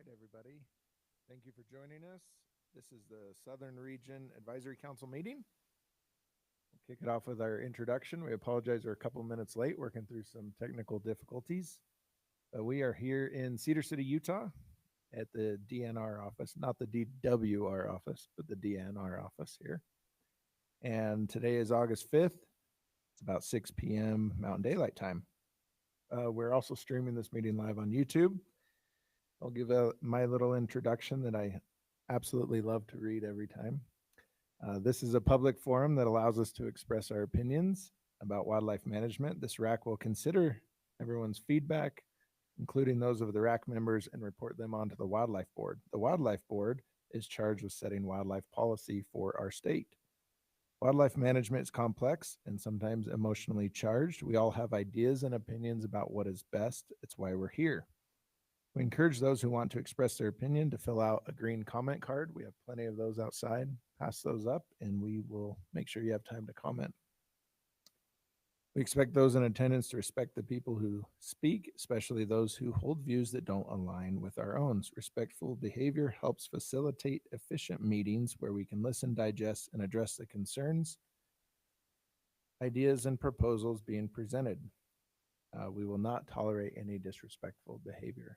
right, everybody. Thank you for joining us. This is the Southern Region Advisory Council meeting. We'll kick it off with our introduction. We apologize, we're a couple minutes late, working through some technical difficulties. We are here in Cedar City, Utah at the DNR office, not the DWR office, but the DNR office here. And today is August 5th. It's about 6 p.m. Mountain Daylight Time. We're also streaming this meeting live on YouTube. I'll give my little introduction that I absolutely love to read every time. This is a public forum that allows us to express our opinions about wildlife management. This RAC will consider everyone's feedback, including those of the RAC members, and report them onto the Wildlife Board. The Wildlife Board is charged with setting wildlife policy for our state. Wildlife management is complex and sometimes emotionally charged. We all have ideas and opinions about what is best. It's why we're here. We encourage those who want to express their opinion to fill out a green comment card. We have plenty of those outside. Pass those up and we will make sure you have time to comment. We expect those in attendance to respect the people who speak, especially those who hold views that don't align with our own. Respectful behavior helps facilitate efficient meetings where we can listen, digest, and address the concerns, ideas, and proposals being presented. We will not tolerate any disrespectful behavior.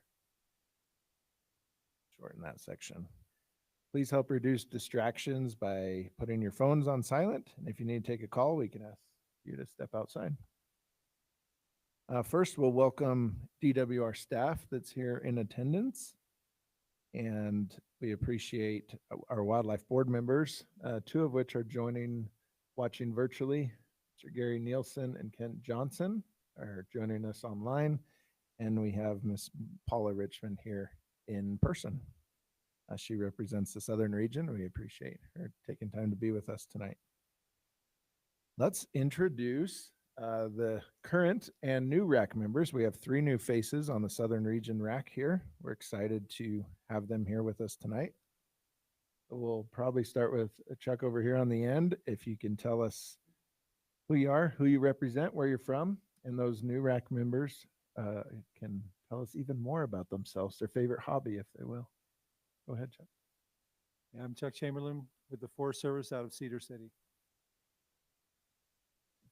Shorten that section. Please help reduce distractions by putting your phones on silent. And if you need to take a call, we can ask you to step outside. First, we'll welcome DWR staff that's here in attendance. And we appreciate our Wildlife Board members, two of which are watching virtually. Mr. Gary Nielsen and Kent Johnson are joining us online. And we have Miss Paula Richmond here in person. She represents the Southern region. We appreciate her taking time to be with us tonight. Let's introduce the current and new RAC members. We have 3 new faces on the Southern region RAC here. We're excited to have them here with us tonight. We'll probably start with Chuck over here on the end. If you can tell us who you are, who you represent, where you're from, and those new RAC members can tell us even more about themselves, their favorite hobby, if they will. Go ahead, Chuck. Yeah, I'm Chuck Chamberlain with the Forest Service out of Cedar City.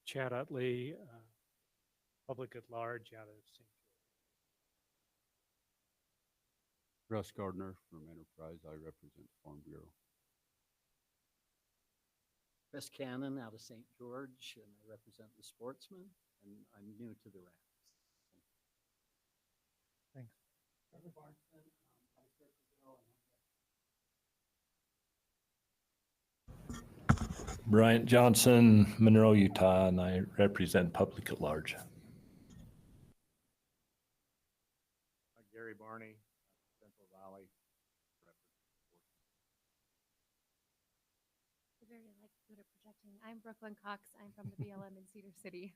Chad Utley, public at large out of St. George. Russ Gardner from Enterprise. I represent Farm Bureau. Chris Cannon out of St. George, and I represent the Sportsman, and I'm new to the RAC. Thanks. Trevor Barton, Vice Director and Bryant Johnson, Monroe, Utah, and I represent public at large. Gary Barney, Central Valley. Very good at projecting. I'm Brooklyn Cox. I'm from the BLM in Cedar City.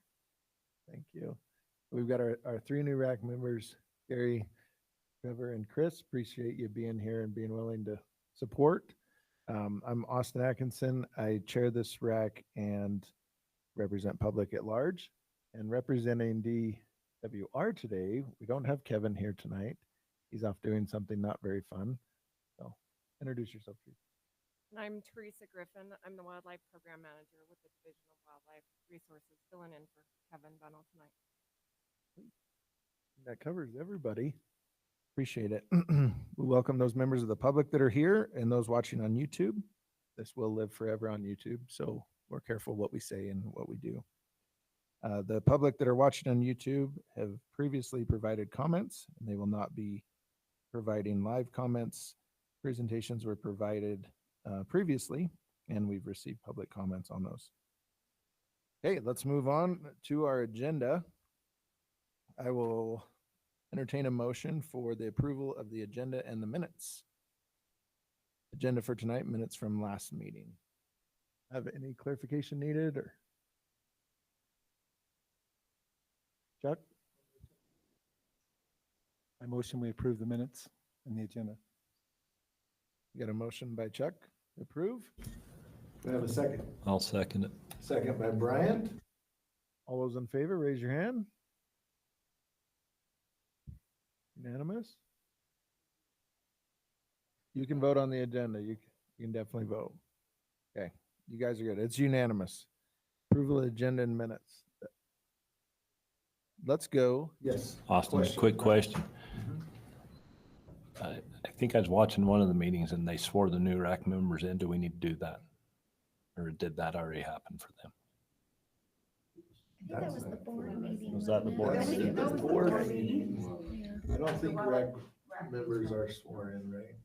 Thank you. We've got our 3 new RAC members, Gary, Trevor, and Chris. Appreciate you being here and being willing to support. I'm Austin Atkinson. I chair this RAC and represent public at large. And representing DWR today, we don't have Kevin here tonight. He's off doing something not very fun. So introduce yourself, please. I'm Teresa Griffin. I'm the Wildlife Program Manager with the Division of Wildlife Resources, filling in for Kevin Bunnell tonight. That covers everybody. Appreciate it. We welcome those members of the public that are here and those watching on YouTube. This will live forever on YouTube, so we're careful what we say and what we do. The public that are watching on YouTube have previously provided comments, and they will not be providing live comments. Presentations were provided previously, and we've received public comments on those. Okay, let's move on to our agenda. I will entertain a motion for the approval of the agenda and the minutes. Agenda for tonight, minutes from last meeting. Have any clarification needed or? Chuck? I motion we approve the minutes and the agenda. You got a motion by Chuck to approve. Do I have a second? I'll second it. Second by Bryant. All those in favor, raise your hand. Unanimous. You can vote on the agenda. You can definitely vote. Okay, you guys are good. It's unanimous. Approval of agenda and minutes. Let's go. Yes. Austin, a quick question. I think I was watching one of the meetings and they swore the new RAC members in. Do we need to do that? Or did that already happen for them? I think that was the board meeting. Was that the wasn't it? board I think meeting? that was the Board board meeting. meeting. I don't think RAC members are sworn in, right?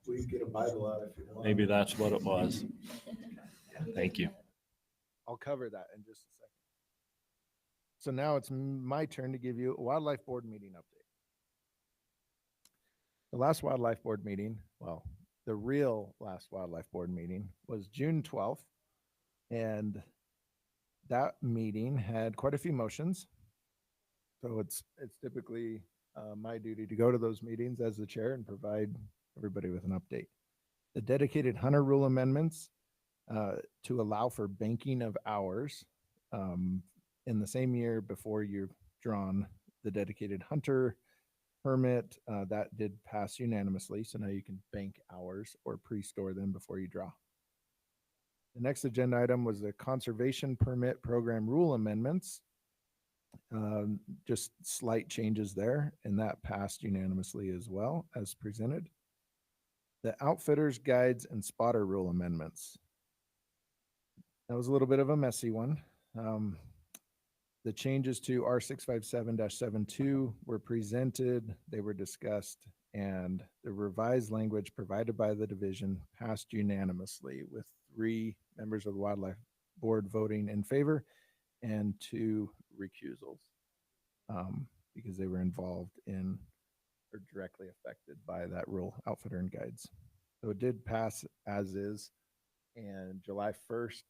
We get a Bible out if you want. Maybe that's what it was. Thank you. I'll cover that in just a second. So now it's my turn to give you a wildlife board meeting update. The last wildlife board meeting, well, the real last wildlife board meeting was June 12th. And that meeting had quite a few motions. So it's typically my duty to go to those meetings as the chair and provide everybody with an update. The dedicated hunter rule amendments to allow for banking of hours in the same year before you're drawn the dedicated hunter permit, that did pass unanimously. So now you can bank hours or pre-store them before you draw. The next agenda item was the conservation permit program rule amendments. Just slight changes there, and that passed unanimously as well as presented. The outfitters, guides, and spotter rule amendments. That was a little bit of a messy one. The changes to R657-72 were presented, they were discussed, and the revised language provided by the division passed unanimously with 3 members of the Wildlife Board voting in favor and 2 recusals because they were involved in or directly affected by that rule, outfitter and guides. So it did pass as is, and July 1st,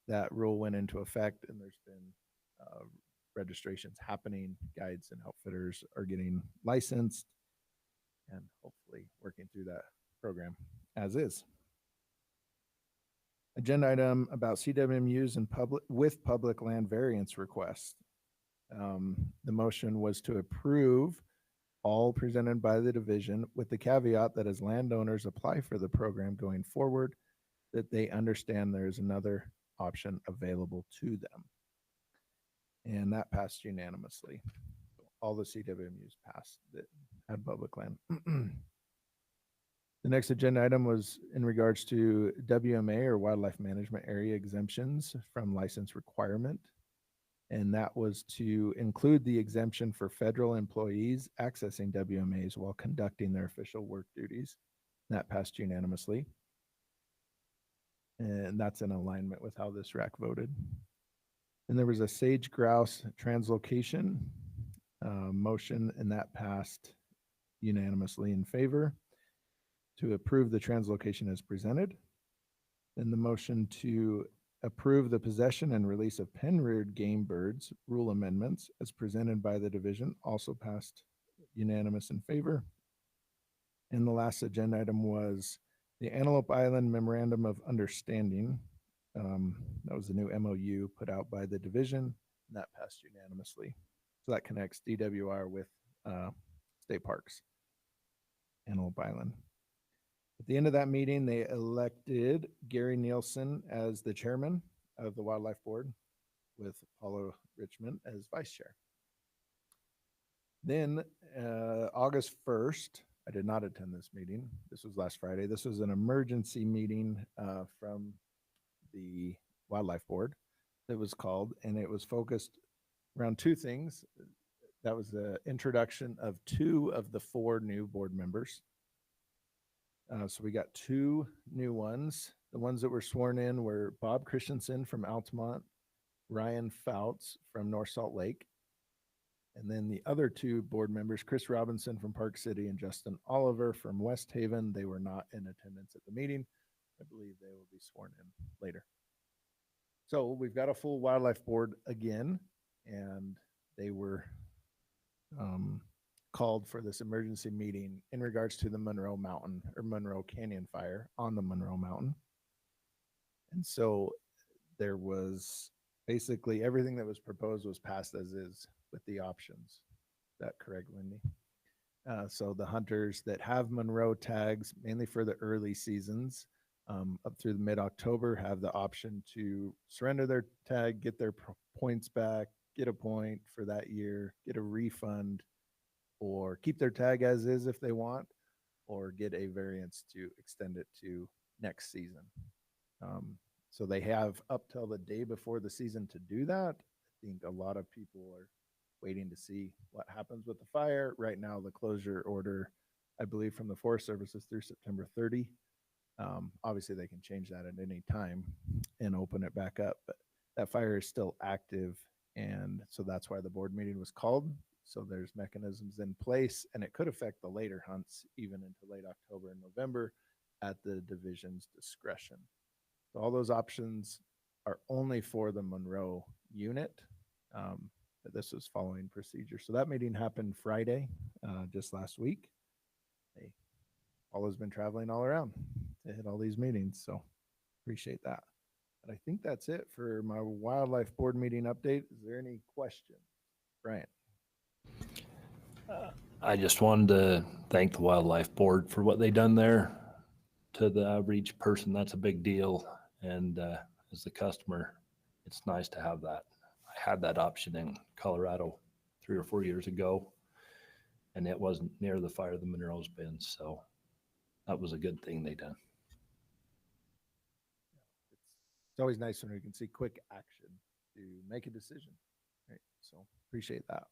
that rule went into effect, and there's been registrations happening. Guides and outfitters are getting licensed and hopefully working through that program as is. Agenda item about CWMUs and public land variance requests. The motion was to approve all presented by the division with the caveat that as landowners apply for the program going forward, that they understand there's another option available to them. And that passed unanimously. All the CWMUs passed that had public land. The next agenda item was in regards to WMA or Wildlife Management Area exemptions from license requirement. And that was to include the exemption for federal employees accessing WMAs while conducting their official work duties. That passed unanimously. And that's in alignment with how this RAC voted. And there was a sage grouse translocation motion, and that passed unanimously in favor to approve the translocation as presented. Then the motion to approve the possession and release of pen-reared game birds rule amendments as presented by the division also passed unanimous in favor. And the last agenda item was the Antelope Island Memorandum of Understanding. That was the new MOU put out by the division, and that passed unanimously. So that connects DWR with state parks, Antelope Island. At the end of that meeting, they elected Gary Nielsen as the chairman of the Wildlife Board with Paula Richmond as vice chair. Then August 1st, I did not attend this meeting. This was last Friday. This was an emergency meeting from the Wildlife Board that was called, and it was focused around 2 things. That was the introduction of 2 of the 4 new board members. So we got 2 new ones. The ones that were sworn in were Bob Christensen from Altamont, Ryan Fouts from North Salt Lake. And then the other 2 board members, Chris Robinson from Park City and Justin Oliver from West Haven. They were not in attendance at the meeting. I believe they will be sworn in later. So we've got a full wildlife board again, and they were called for this emergency meeting in regards to the Monroe Mountain or Monroe Canyon fire on the Monroe Mountain. And so there was basically everything that was proposed was passed as is with the options. Is that correct, Wendy? So the hunters that have Monroe tags, mainly for the early seasons, up through the mid-October, have the option to surrender their tag, get their points back, get a point for that year, get a refund, or keep their tag as is if they want, or get a variance to extend it to next season. So they have up till the day before the season to do that. I think a lot of people are waiting to see what happens with the fire. Right now, the closure order, I believe, from the Forest Service is through September 30. Obviously, they can change that at any time and open it back up, but that fire is still active. And so that's why the board meeting was called. So there's mechanisms in place, and it could affect the later hunts even into late October and November at the division's discretion. So all those options are only for the Monroe unit. But this was following procedure. So that meeting happened Friday, just last week. All has been traveling all around to hit all these meetings. So appreciate that. But I think that's it for my wildlife board meeting update. Is there any questions? Brian? I just wanted to thank the Wildlife Board for what they done there. To the average person, that's a big deal. And as a customer, it's nice to have that. I had that option in Colorado 3 or 4 years ago, and it wasn't near the fire the Monroe's been. So that was a good thing they done. It's always nice when we can see quick action to make a decision. Right. So appreciate that.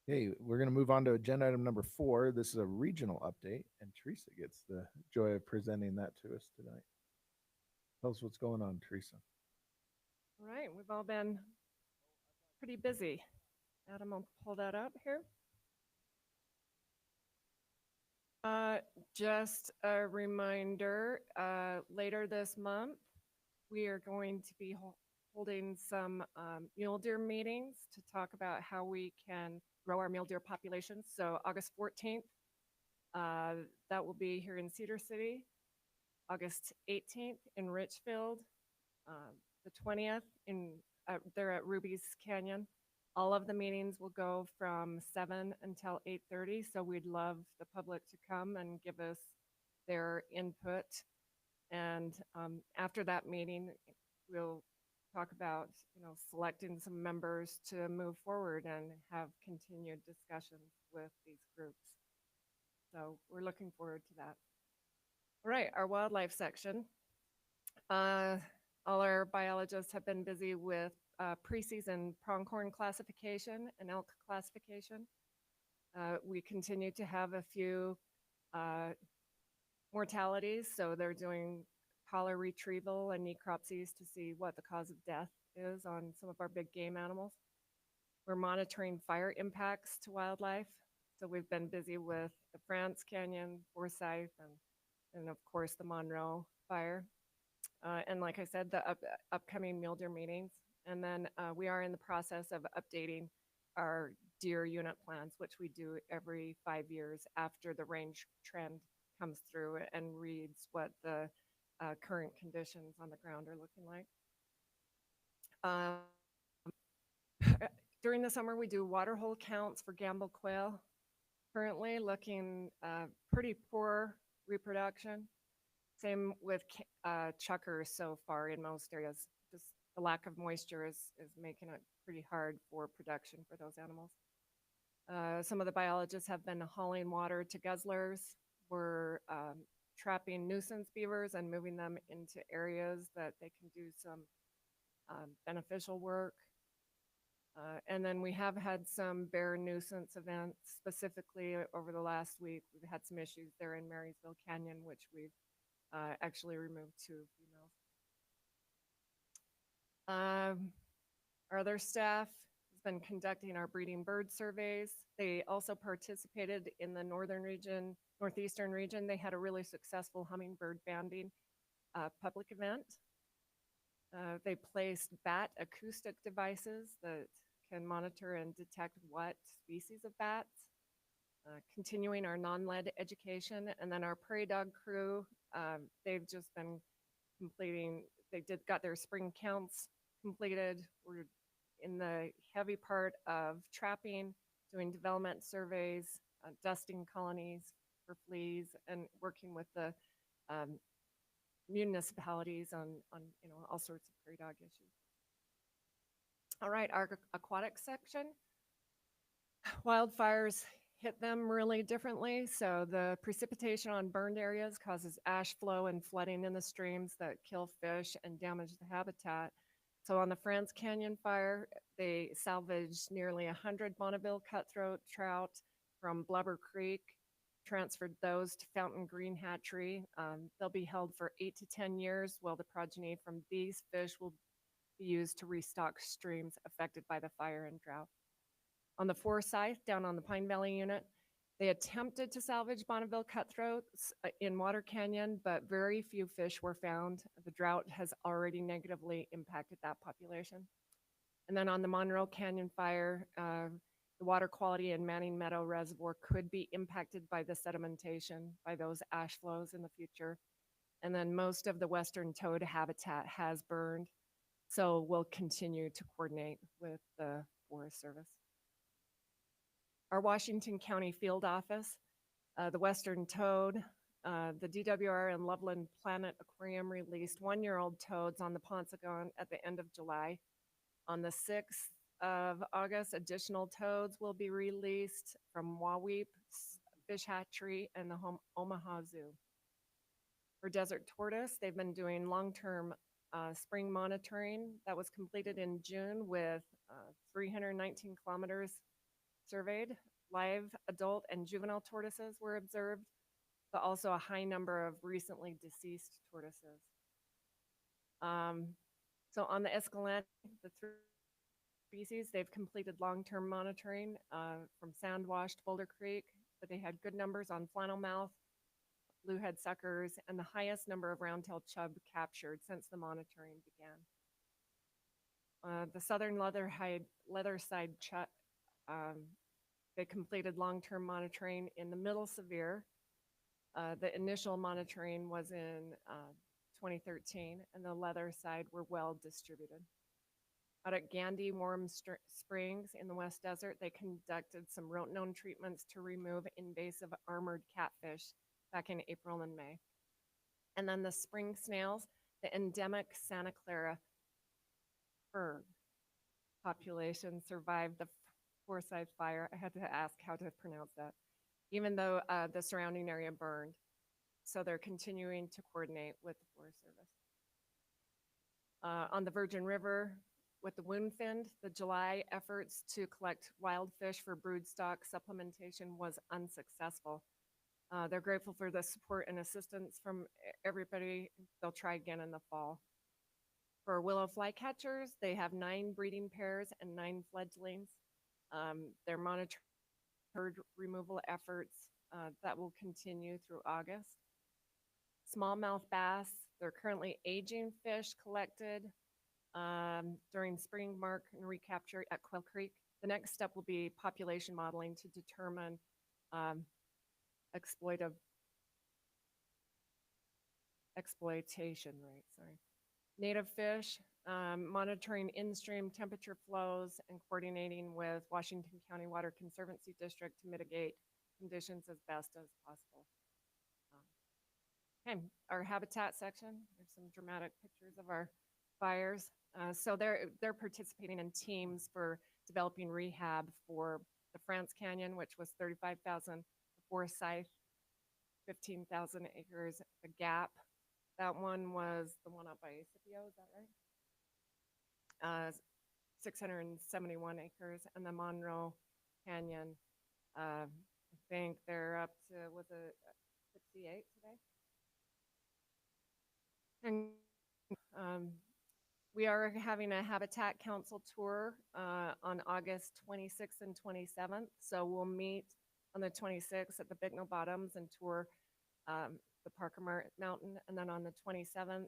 Okay, we're going to move on to agenda item number 4. This is a regional update, and Teresa gets the joy of presenting that to us tonight. Tell us what's going on, Teresa. All right, we've all been pretty busy. Adam will pull that up here. Just a reminder, later this month, we are going to be holding some mule deer meetings to talk about how we can grow our mule deer populations. So August 14th, that will be here in Cedar City. August 18th in Richfield. The 20th they're at Ruby's Canyon. All of the meetings will go from 7 until 8:30. So we'd love the public to come and give us their input. And after that meeting, we'll talk about, selecting some members to move forward and have continued discussions with these groups. So we're looking forward to that. All right, our wildlife section. All our biologists have been busy with preseason pronghorn classification and elk classification. We continue to have a few mortalities, so they're doing collar retrieval and necropsies to see what the cause of death is on some of our big game animals. We're monitoring fire impacts to wildlife, so we've been busy with the France Canyon, Forsyth, and of course the Monroe fire. And like I said, the upcoming mule deer meetings. And then we are in the process of updating our deer unit plans, which we do every 5 years after the range trend comes through and reads what the current conditions on the ground are looking like. During the summer, we do water hole counts for gamble quail. Currently looking pretty poor reproduction. Same with chuckers so far in most areas. Just the lack of moisture is making it pretty hard for production for those animals. Some of the biologists have been hauling water to guzzlers. We're trapping nuisance beavers and moving them into areas that they can do some beneficial work. And then we have had some bear nuisance events, specifically over the last week. We've had some issues there in Marysville Canyon, which we've actually removed 2 females. Our other staff has been conducting our breeding bird surveys. They also participated in the Northeastern region. They had a really successful hummingbird banding public event. They placed bat acoustic devices that can monitor and detect what species of bats. Continuing our non-lead education, and then our prairie dog crew, they've just been got their spring counts completed. We're in the heavy part of trapping, doing development surveys, dusting colonies for fleas and working with the um, municipalities on all sorts of prairie dog issues. All right, our aquatic section. Wildfires hit them really differently. So the precipitation on burned areas causes ash flow and flooding in the streams that kill fish and damage the habitat. So on the France Canyon fire, they salvaged nearly 100 Bonneville cutthroat trout from Blubber Creek, transferred those to Fountain Green Hatchery. They'll be held for 8 to 10 years, while the progeny from these fish will be used to restock streams affected by the fire and drought. On the Forsyth, down on the Pine Valley unit, they attempted to salvage Bonneville cutthroats in Water Canyon, but very few fish were found. The drought has already negatively impacted that population. And then on the Monroe Canyon fire, the water quality in Manning Meadow Reservoir could be impacted by the sedimentation, by those ash flows in the future. And then most of the western toad habitat has burned. So we'll continue to coordinate with the Forest Service. Our Washington County Field Office, the Western Toad, the DWR and Loveland Planet Aquarium released 1-year-old toads on the Ponsagon at the end of July. On the 6th of August, additional toads will be released from Waweep Fish Hatchery and the Omaha Zoo. For desert tortoise, they've been doing long-term spring monitoring that was completed in June with 319 kilometers surveyed. Live adult and juvenile tortoises were observed, but also a high number of recently deceased tortoises. So on the Escalante, the 3 species, they've completed long-term monitoring from sand-washed Boulder Creek, but they had good numbers on flannelmouth, bluehead suckers, and the highest number of round-tailed chub captured since the monitoring began. The southern leatherside chub, they completed long-term monitoring in the middle severe. The initial monitoring was in 2013, and the leather side were well distributed. Out at Gandy Warm Springs in the West Desert, they conducted some rotenone treatments to remove invasive armored catfish back in April and May. And then the spring snails, the endemic Santa Clara bird population survived the Forsyth fire. I had to ask how to pronounce that, even though the surrounding area burned. So they're continuing to coordinate with the Forest Service. On the Virgin River, with the woundfin, the July efforts to collect wild fish for broodstock supplementation was unsuccessful. They're grateful for the support and assistance from everybody. They'll try again in the fall. For willow flycatchers, they have 9 breeding pairs and 9 fledglings. They're monitored removal efforts that will continue through August. Smallmouth bass, they're currently aging fish collected during spring mark and recapture at Quail Creek. The next step will be population modeling to determine exploitation rate. Native fish, monitoring in-stream temperature flows and coordinating with Washington County Water Conservancy District to mitigate conditions as best as possible. Okay, our habitat section, there's some dramatic pictures of our fires. So they're participating in teams for developing rehab for the France Canyon, which was 35,000, the Forsyth, 15,000 acres, the Gap. That one was the one up by Scipio, is that right? 671 acres, and the Monroe Canyon, I think they're up to, was it 68 today? And we are having a Habitat Council tour on August 26th and 27th. So we'll meet on the 26th at the Bicknell Bottoms and tour the Parker Mountain. And then on the 27th,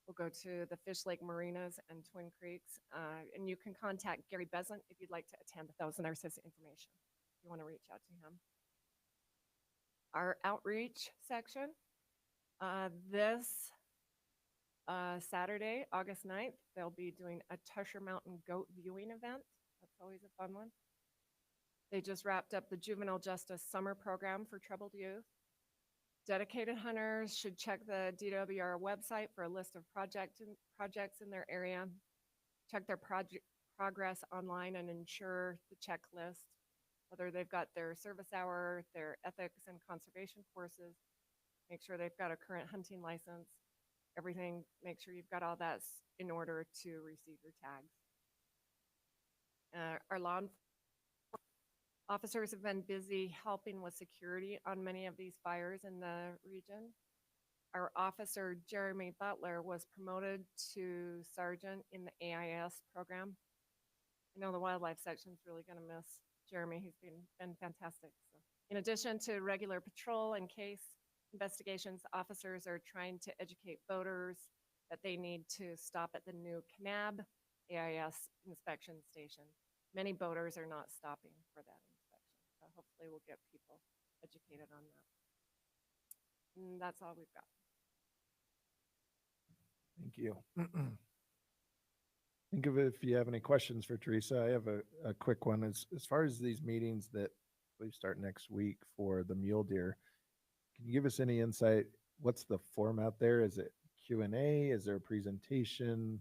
we'll go to the Fish Lake Marinas and Twin Creeks. And you can contact Gary Besant if you'd like to attend those, and there's his information if you want to reach out to him. Our outreach section, this Saturday, August 9th, they'll be doing a Tusher Mountain goat viewing event. That's always a fun one. They just wrapped up the Juvenile Justice Summer Program for troubled youth. Dedicated hunters should check the DWR website for a list of projects in their area. Check their progress online and ensure the checklist, whether they've got their service hour, their ethics and conservation courses. Make sure they've got a current hunting license. Everything, make sure you've got all that in order to receive your tags. Our law enforcement officers have been busy helping with security on many of these fires in the region. Our officer, Jeremy Butler, was promoted to sergeant in the AIS program. I know the wildlife section is really going to miss Jeremy. He's been fantastic. So, in addition to regular patrol and case investigations, officers are trying to educate voters that they need to stop at the new Kanab AIS inspection station. Many boaters are not stopping for that inspection, so hopefully we'll get people educated on that. And that's all we've got. Thank you. Think of it if you have any questions for Teresa. I have a quick one. As far as these meetings that we start next week for the mule deer, can you give us any insight? What's the format there? Is it Q&A? Is there a presentation,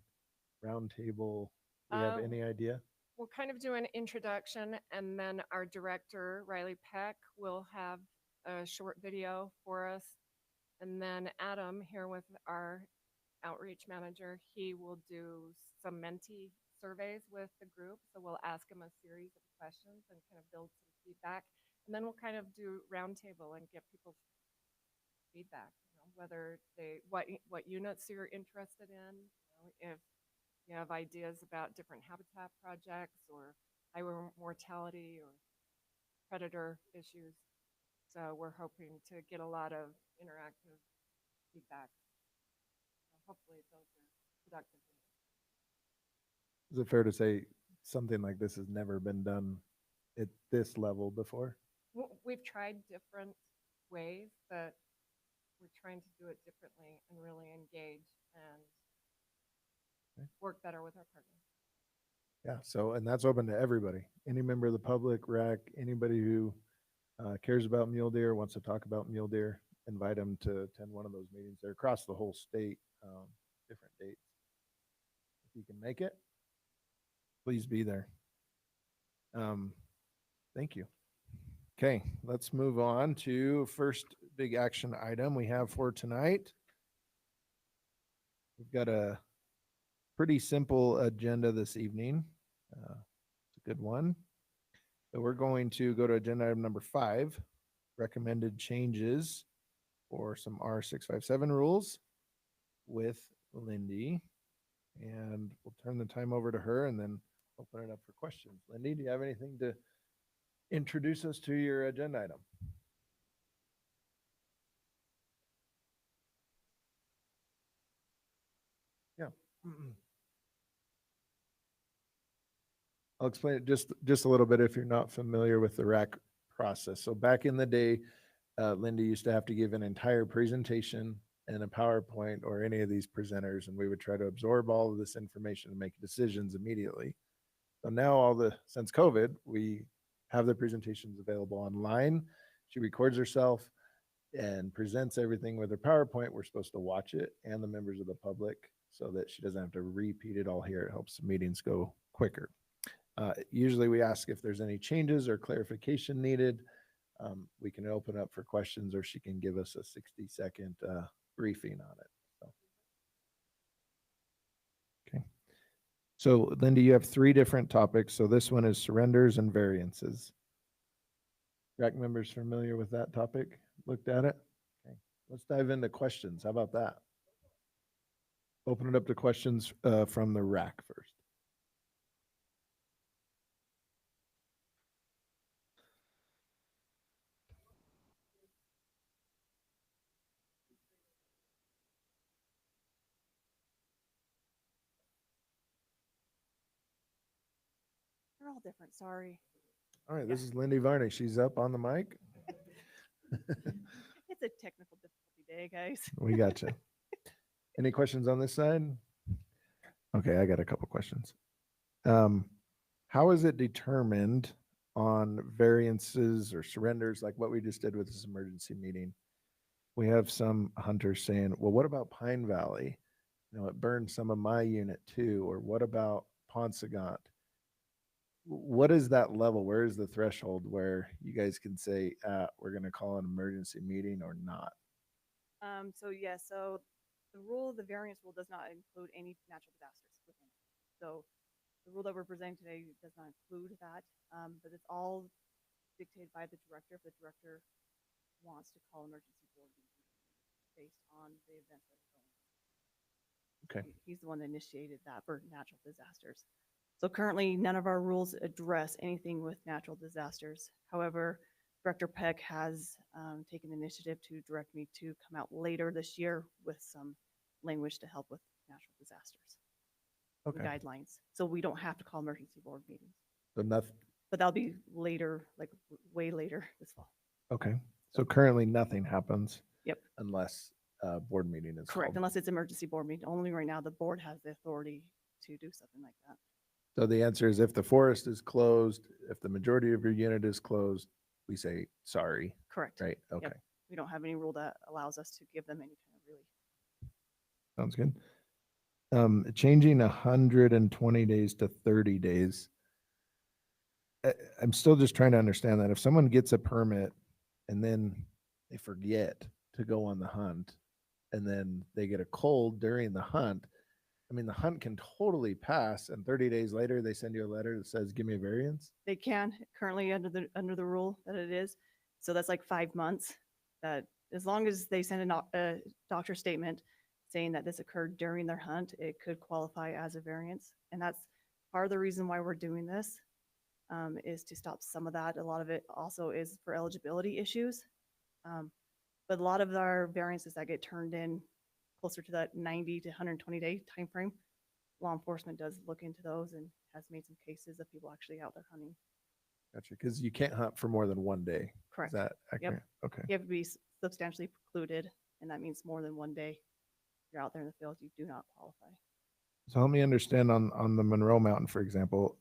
roundtable? Do you have any idea? We'll kind of do an introduction, and then our director, Riley Peck, will have a short video for us. And then Adam, here with our outreach manager, he will do some Menti surveys with the group. So we'll ask him a series of questions and kind of build some feedback. And then we'll kind of do roundtable and get people's feedback, whether what units you're interested in, if you have ideas about different habitat projects or higher mortality or predator issues. So we're hoping to get a lot of interactive feedback. Hopefully those are productive. Is it fair to say something like this has never been done at this level before? We've tried different ways, but we're trying to do it differently and really engage and work better with our partners. Yeah, so, and that's open to everybody, any member of the public, RAC, anybody who cares about mule deer, wants to talk about mule deer, invite them to attend one of those meetings. They're across the whole state, different dates. If you can make it, please be there. Thank you. Okay, let's move on to first big action item we have for tonight. We've got a pretty simple agenda this evening. It's a good one. So we're going to go to agenda item number 5, recommended changes for some R657 rules with Lindy. And we'll turn the time over to her and then open it up for questions. Lindy, do you have anything to introduce us to your agenda item? Yeah. I'll explain it just a little bit if you're not familiar with the RAC process. So back in the day, Linda used to have to give an entire presentation and a PowerPoint or any of these presenters, and we would try to absorb all of this information and make decisions immediately. So now since COVID, we have the presentations available online. She records herself and presents everything with her PowerPoint. We're supposed to watch it and the members of the public so that she doesn't have to repeat it all here. It helps the meetings go quicker. Usually we ask if there's any changes or clarification needed. We can open up for questions, or she can give us a 60-second briefing on it. Okay. So Linda, you have 3 different topics. So this one is surrenders and variances. RAC members familiar with that topic? Looked at it? Okay. Let's dive into questions. How about that? Open it up to questions from the RAC first. They're all different, sorry. All right, this is Lindy Varney. She's up on the mic. It's a technical difficulty day, guys. We got you. Any questions on this side? Okay, I got a couple questions. How is it determined on variances or surrenders, like what we just did with this emergency meeting. We have some hunters saying, well, what about Pine Valley? You know, it burned some of my unit too. Or what about Ponsagant? What is that level? Where is the threshold where you guys can say, we're going to call an emergency meeting or not? So the rule, the variance rule does not include any natural disasters within it. So the rule that we're presenting today does not include that, but it's all dictated by the director. If the director wants to call emergency board meeting based on the events that are going on. Okay. He's the one that initiated that for natural disasters. So currently, none of our rules address anything with natural disasters. However, Director Peck has taken the initiative to direct me to come out later this year with some language to help with natural disasters. Okay. Guidelines. So we don't have to call emergency board meetings, So nothing. but that'll be later, like way later this fall. Okay. So currently nothing happens. Yep. Unless a board meeting is Correct, called. unless it's emergency board meeting. Only right now the board has the authority to do something like that. So the answer is if the forest is closed, if the majority of your unit is closed, we say sorry, Correct. right? Okay. Yep. We don't have any rule that allows us to give them any kind of relief. Sounds good. Changing 120 days to 30 days. I'm still just trying to understand that if someone gets a permit and then they forget to go on the hunt and then they get a cold during the hunt, I mean, the hunt can totally pass and 30 days later they send you a letter that says, give me a variance. They can currently under the rule that it is. So that's like 5 months, that as long as they send a doctor statement saying that this occurred during their hunt, it could qualify as a variance. And that's part of the reason why we're doing this, is to stop some of that. A lot of it also is for eligibility issues. But a lot of our variances that get turned in closer to that 90 to 120 day timeframe, law enforcement does look into those and has made some cases of people actually out there hunting. Gotcha. Because you can't hunt for more than 1 day. Correct. Is that accurate? Okay. You have to be substantially precluded, and that means more than 1 day. You're out there in the field, you do not qualify. So help me understand on the Monroe Mountain, for example,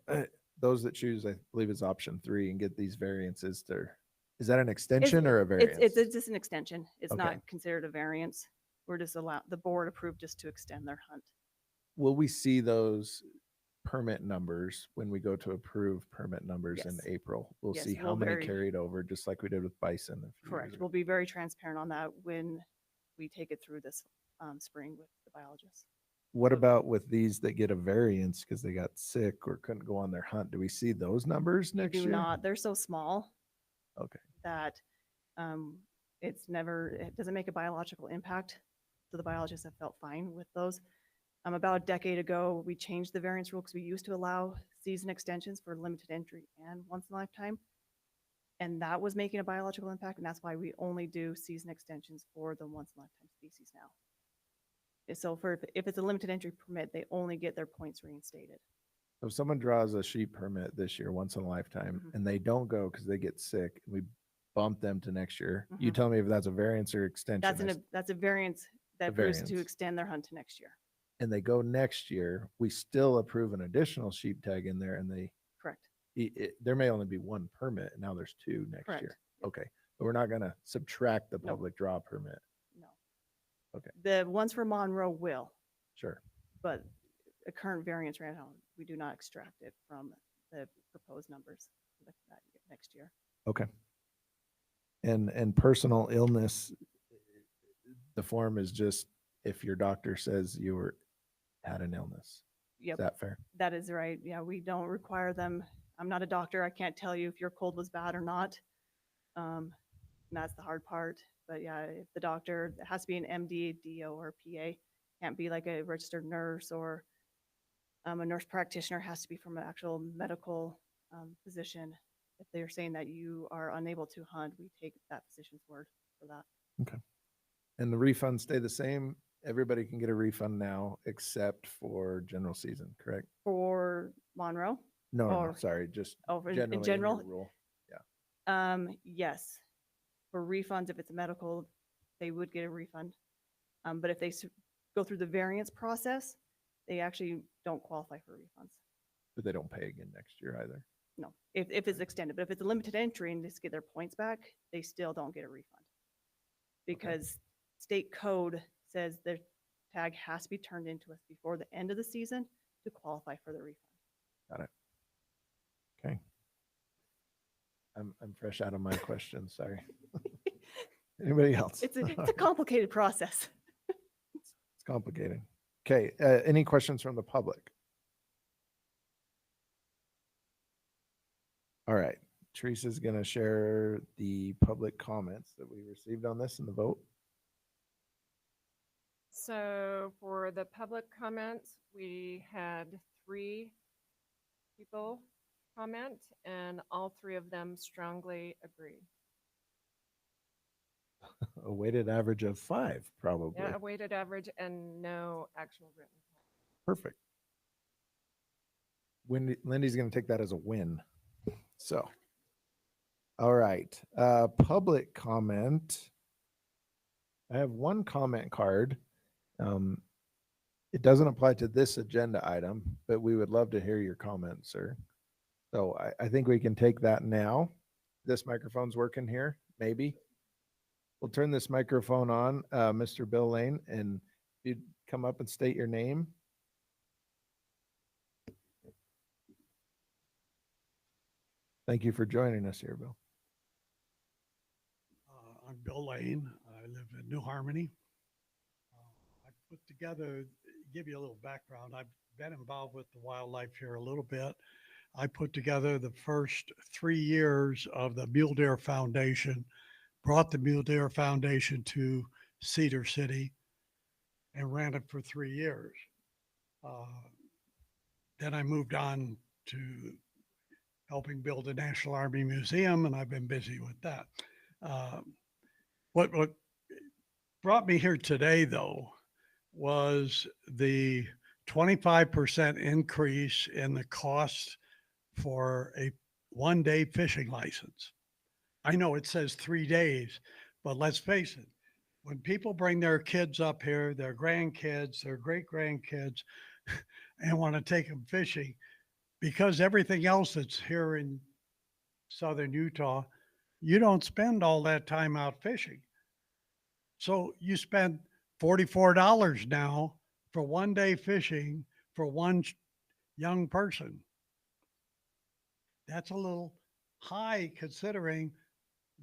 those that choose, I believe it's option 3 and get these variances there. Is that an extension or a variance? It's just an extension. It's Okay. not considered a variance. We're just the board approved just to extend their hunt. Will we see those permit numbers when we go to approve permit numbers in Yes. April? We'll Yes, see how we'll many very- carried over, just like we did with bison. a few Correct. years We'll ago. be very transparent on that when we take it through this spring with the biologists. What about with these that get a variance because they got sick or couldn't go on their hunt? Do we see those numbers next Do year? not, they're so small Okay. that it doesn't make a biological impact. So the biologists have felt fine with those. About a decade ago, we changed the variance rule because we used to allow season extensions for limited entry and once in a lifetime. And that was making a biological impact. And that's why we only do season extensions for the once in a lifetime species now. So if it's a limited entry permit, they only get their points reinstated. So if someone draws a sheep permit this year, once in a lifetime, Mhm. and they don't go because they get sick, we bump them to next year. You Mhm. tell me if that's a variance or extension. That's a variance that A approves to variance. extend their hunt to next year. And they go next year, we still approve an additional sheep tag in there and Correct. there may only be 1 permit. And now there's 2 next Correct. year. Okay. But we're not going to subtract the No. public draw permit. No. Okay. The ones for Monroe will, Sure. but a current variance right now, we do not extract it from the proposed numbers for that next year. Okay. And personal illness, the form is just if your doctor says you had an illness. Is Yep, that fair? that is right. Yeah, we don't require them. I'm not a doctor. I can't tell you if your cold was bad or not. And that's the hard part. But yeah, if the doctor, it has to be an MD, DO, or PA. Can't be like a registered nurse or a nurse practitioner. Has to be from an actual medical physician. If they're saying that you are unable to hunt, we take that physician's word for that. And the refunds stay the same. Everybody can get a refund now except for general season, correct? For Monroe, No, Or- sorry, just in generally in your general, rule. yes. For refunds, if it's medical, they would get a refund. But if they go through the variance process, they actually don't qualify for refunds. But they don't pay again next year either. No, if it's extended, but if it's a limited entry and they just get their points back, they still don't get a refund. Because state code says their tag has to be turned into us before the end of the season to qualify for the refund. Got it. Okay. I'm fresh out of my questions. Sorry. Anybody else? It's a complicated process. It's complicated. Okay. Any questions from the public? All right. Teresa's going to share the public comments that we received on this in the vote. So for the public comments, we had 3 people comment, and all 3 of them strongly agree. A weighted average of 5, probably. Yeah, a weighted average and no actual written. Perfect. Lindy's going to take that as a win. So, all right. Public comment. I have one comment card. It doesn't apply to this agenda item, but we would love to hear your comments, sir. So I think we can take that now. This microphone's working here, maybe. We'll turn this microphone on, Mr. Bill Lane, and you'd come up and state your name. Thank you for joining us here, Bill. I'm Bill Lane. I live in New Harmony. I put together, give you a little background. I've been involved with the wildlife here a little bit. I put together the first 3 years of the Mule Deer Foundation, brought the Mule Deer Foundation to Cedar City and ran it for 3 years. Then I moved on to helping build a National Army Museum, and I've been busy with that. What brought me here today, though, was the 25% increase in the cost for a one-day fishing license. I know it says 3 days, but let's face it, when people bring their kids up here, their grandkids, their great-grandkids, and want to take them fishing, because everything else that's here in southern Utah, you don't spend all that time out fishing. So you spend $44 now for one day fishing for one young person. That's a little high considering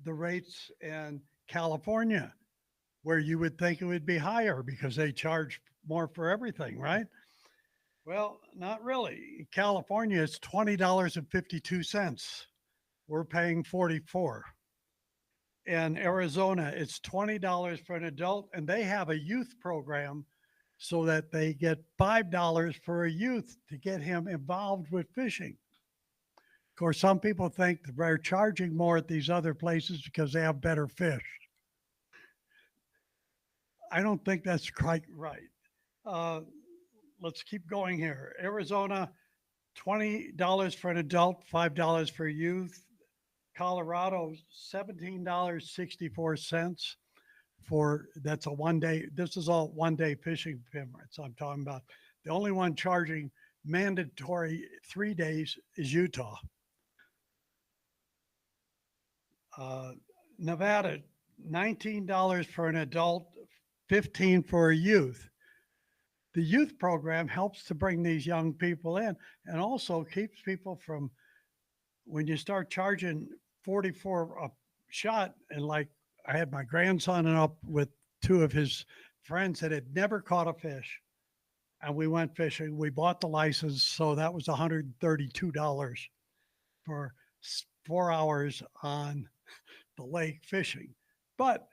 the rates in California, where you would think it would be higher because they charge more for everything, right? Well, not really. In California, it's $20.52. We're paying $44. In Arizona, it's $20 for an adult, and they have a youth program so that they get $5 for a youth to get him involved with fishing. Of course, some people think that they're charging more at these other places because they have better fish. I don't think that's quite right. Let's keep going here. Arizona, $20 for an adult, $5 for youth. Colorado, $17.64 for, that's a one day, this is all one day fishing permits I'm talking about. The only one charging mandatory 3 days is Utah. Nevada, $19 for an adult, $15 for a youth. The youth program helps to bring these young people in and also keeps people from, when you start charging 44 a shot, and like I had my grandson up with 2 of his friends that had never caught a fish, and we went fishing. We bought the license, so that was $132 for 4 hours on the lake fishing. But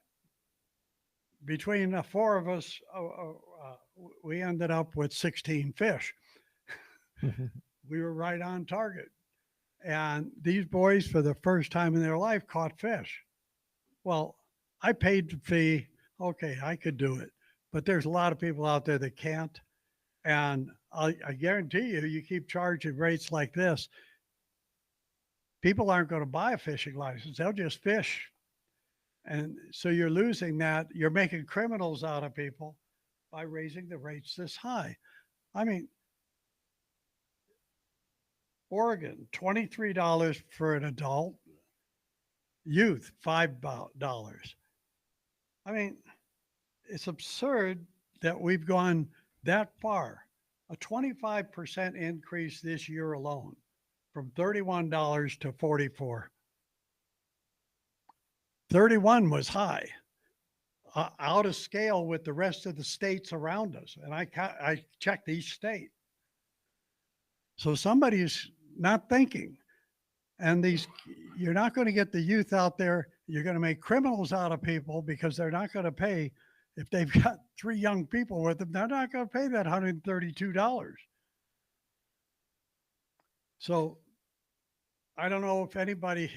between the 4 of us, we ended up with 16 fish. We were right on target. And these boys, for the first time in their life, caught fish. Well, I paid the fee. Okay, I could do it. But there's a lot of people out there that can't. And I guarantee you, you keep charging rates like this, people aren't going to buy a fishing license. They'll just fish. And so you're losing that. You're making criminals out of people by raising the rates this high. I mean, Oregon, $23 for an adult. Youth, $5. I mean, it's absurd that we've gone that far. A 25% increase this year alone, from $31 to $44. 31 was high, out of scale with the rest of the states around us. And I checked each state. So somebody's not thinking. And you're not going to get the youth out there. You're going to make criminals out of people because they're not going to pay. If they've got 3 young people with them, they're not going to pay that $132. So I don't know if anybody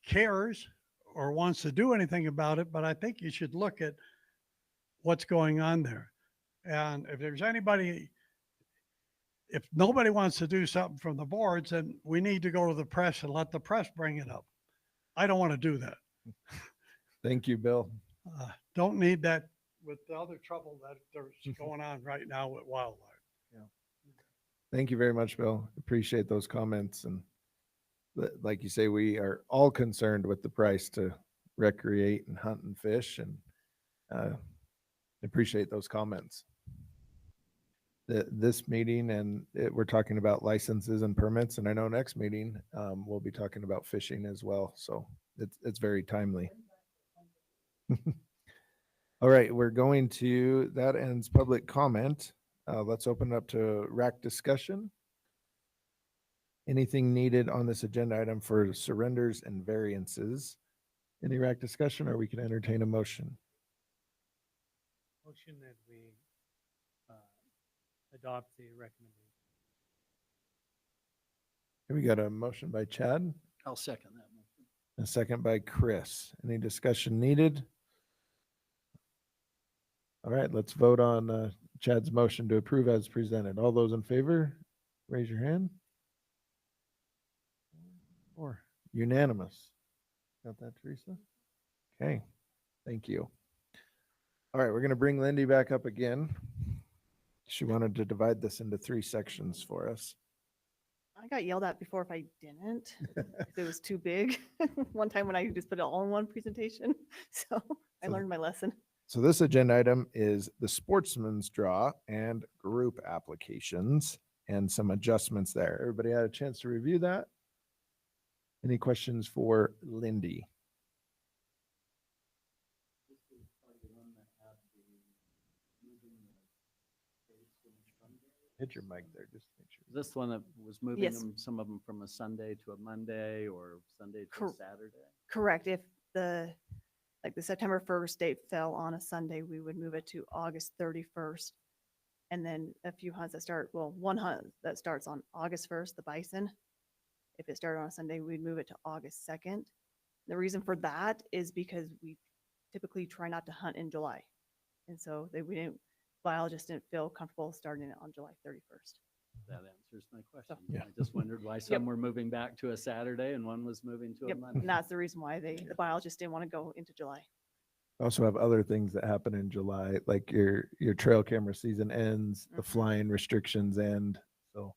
cares or wants to do anything about it, but I think you should look at what's going on there. And if there's anybody, if nobody wants to do something from the boards, then we need to go to the press and let the press bring it up. I don't want to do that. Thank you, Bill. Don't need that with the other trouble that there's going on right now with wildlife. Thank you very much, Bill. Appreciate those comments. And like you say, we are all concerned with the price to recreate and hunt and fish, and appreciate those comments. This meeting, and we're talking about licenses and permits, and I know next meeting we'll be talking about fishing as well. So it's very timely. All right, we're going to, that ends public comment. Let's open it up to RAC discussion. Anything needed on this agenda item for surrenders and variances? Any RAC discussion, or we can entertain a motion? Motion that we adopt the recommendation. Here we got a motion by Chad, I'll second that motion. a second by Chris. Any discussion needed? All right, let's vote on Chad's motion to approve as presented. All those in favor, raise your hand. Or unanimous. Got that, Teresa? Okay, thank you. All right, we're going to bring Lindy back up again. She wanted to divide this into 3 sections for us. I got yelled at before if I didn't, if it was too big. One time when I just put it all in one presentation. So I learned my lesson. So this agenda item is the sportsman's draw and group applications and some adjustments there. Everybody had a chance to review that? Any questions for Lindy? Hit your mic there, just make sure. This one that was moving Yes. them, some of them from a Sunday to a Monday or Sunday to a Cor- Saturday? Correct. If the September 1st date fell on a Sunday, we would move it to August 31st. And then a few hunts that start, well, one hunt that starts on August 1st, the bison. If it started on a Sunday, we'd move it to August 2nd. The reason for that is because we typically try not to hunt in July. And so biologists didn't feel comfortable starting it on July 31st. That answers my question. Yeah. I just wondered why some were moving back to a Saturday and one was moving to a Yep. Monday. And that's the reason why the biologists didn't want to go into July. Also have other things that happen in July, like your trail camera season ends, the flying restrictions end. So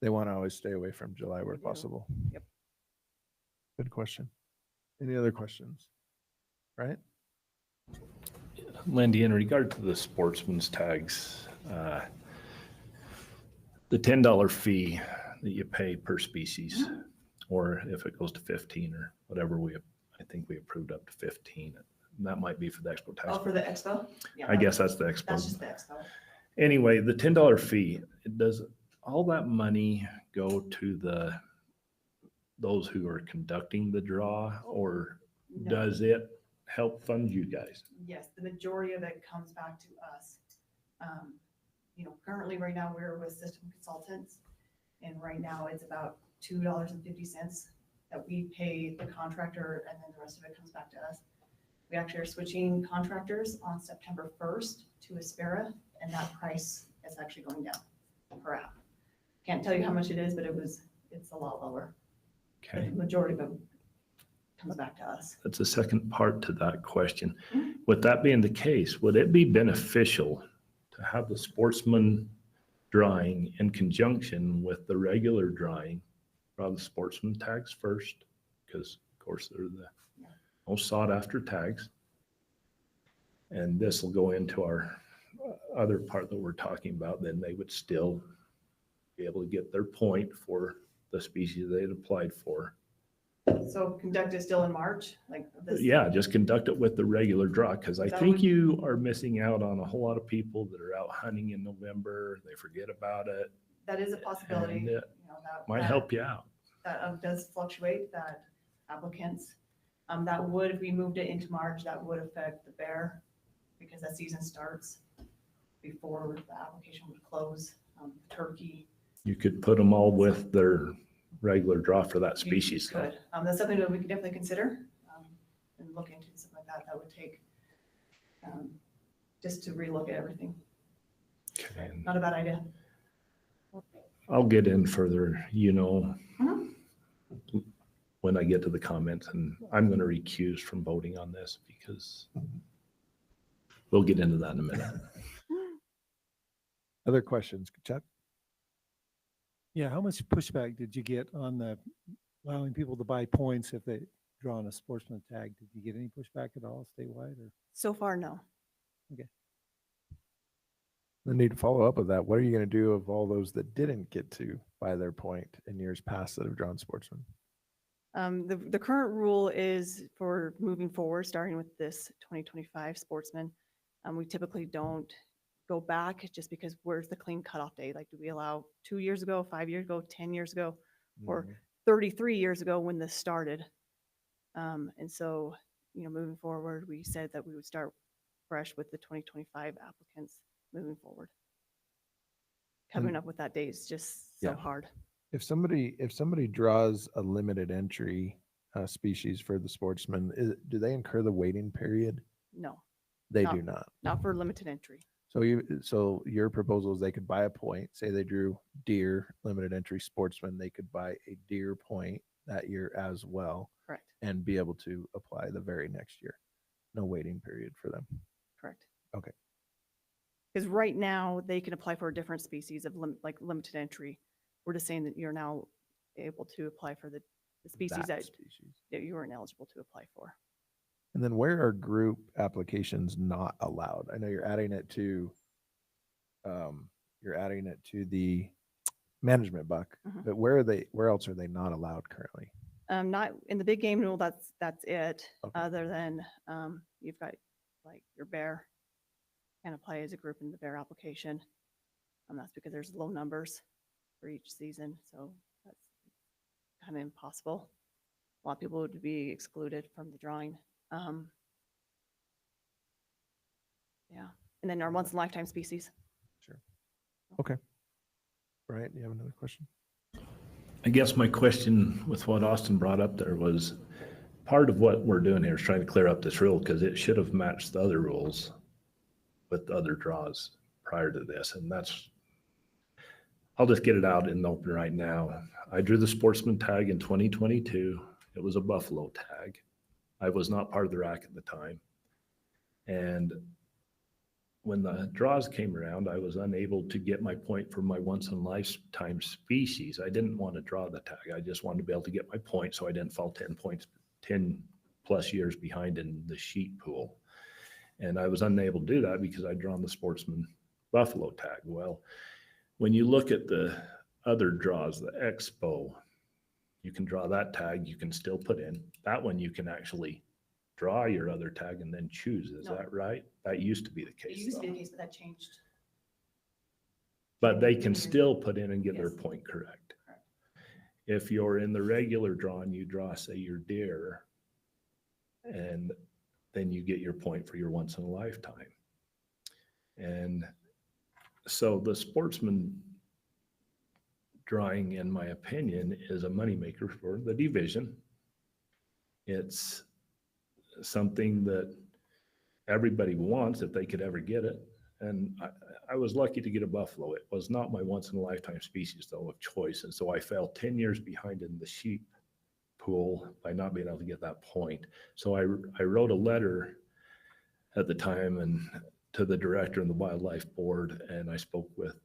they want to always stay away from July where They do. possible. Yep. Good question. Any other questions? Right? Lindy, in regard to the sportsman's tags, the $10 fee that you pay per species, or if it goes to 15 or whatever, I think we approved up to 15. That might be for the expo tax. Oh, for the expo? Yeah, I guess that's the That's expo. just the expo. Anyway, the $10 fee, does all that money go to those who are conducting the draw, or No. does it help fund you guys? Yes, the majority of it comes back to us. Currently right now we're with System Consultants, and right now it's about $2.50 that we pay the contractor, and then the rest of it comes back to us. We actually are switching contractors on September 1st to Aspera, and that price is actually going down per app. Can't tell you how much it is, but it's a lot lower. But Okay. the majority of it comes back to us. That's the second part to that question. With that being the case, would it be beneficial to have the sportsman drawing in conjunction with the regular drawing draw the sportsman tags first, because of course they're the most sought after tags. And this will go into our other part that we're talking about. Then they would still be able to get their point for the species they'd applied for. So conduct is still in March, like this? Yeah, just conduct it with the regular draw, because I That think would- you are missing out on a whole lot of people that are out hunting in November. They forget about it. That is a possibility. And You it know, that- might that- help you out. That does fluctuate, that applicants, that would, if we moved it into March, that would affect the bear, because that season starts before the application would close. Turkey. You could put them all with their regular draw for that You species. though. could. That's something that we could definitely consider, and look into something like that. That would take, just to relook at everything. Okay. Not a bad idea. I'll get in further, Mhm. when I get to the comments, and I'm going to recuse from voting on this because we'll get into that in a minute. Other questions, Chuck? Yeah, how much pushback did you get on the allowing people to buy points if they draw on a sportsman tag? Did you get any pushback at all statewide or? So far, no. I need to follow up with that. What are you going to do of all those that didn't get to buy their point in years past that have drawn sportsmen? The current rule is for moving forward, starting with this 2025 sportsman. We typically don't go back just because where's the clean cutoff date? Like, do we allow 2 years ago, 5 years ago, 10 years ago, or 33 years ago when this started? And so, moving forward, we said that we would start fresh with the 2025 applicants moving forward. Coming up with that date is just so Yeah. hard. If somebody draws a limited entry species for the sportsman, do they incur the waiting period? No, They No. do not. not for limited entry. So your proposal is they could buy a point, say they drew deer, limited entry sportsman, they could buy a deer point that year as well Correct, and be able to apply the very next year. No waiting period for them. correct. Okay. Because right now, they can apply for a different species of like limited entry. We're just saying that you're now able to apply for the species that species. you weren't eligible to apply for. And then where are group applications not allowed? I know you're adding it to the management buck, Mhm. but where else are they not allowed currently? Not in the big game rule, that's it. Okay. Other than, you've got like your bear can apply as a group in the bear application. That's because there's low numbers for each season, so that's kind of impossible. A lot of people would be excluded from the drawing. Yeah, and then our once in a lifetime species. Sure. Okay. Brian, you have another question? I guess my question with what Austin brought up there was part of what we're doing here is trying to clear up this rule because it should have matched the other rules with the other draws prior to this. And I'll just get it out in the open right now. I drew the sportsman tag in 2022. It was a buffalo tag. I was not part of the RAC at the time. And when the draws came around, I was unable to get my point for my once in a lifetime species. I didn't want to draw the tag. I just wanted to be able to get my point so I didn't fall 10 plus years behind in the sheep pool. And I was unable to do that because I'd drawn the sportsman buffalo tag. Well, when you look at the other draws, the expo, you can draw that tag, you can still put in. That one you can actually draw your other tag and then choose. Is No. that right? That used to be the It case. used to be though. the case, but that changed. But they can still put in and get their Yes. point correct. Correct. If you're in the regular draw and you draw, say, your deer, and then you get your point for your once in a lifetime. And so the sportsman drawing, in my opinion, is a moneymaker for the division. It's something that everybody wants if they could ever get it. And I was lucky to get a buffalo. It was not my once in a lifetime species though of choice. And so I fell 10 years behind in the sheep pool by not being able to get that point. So I wrote a letter at the time and to the director and the wildlife board. And I spoke with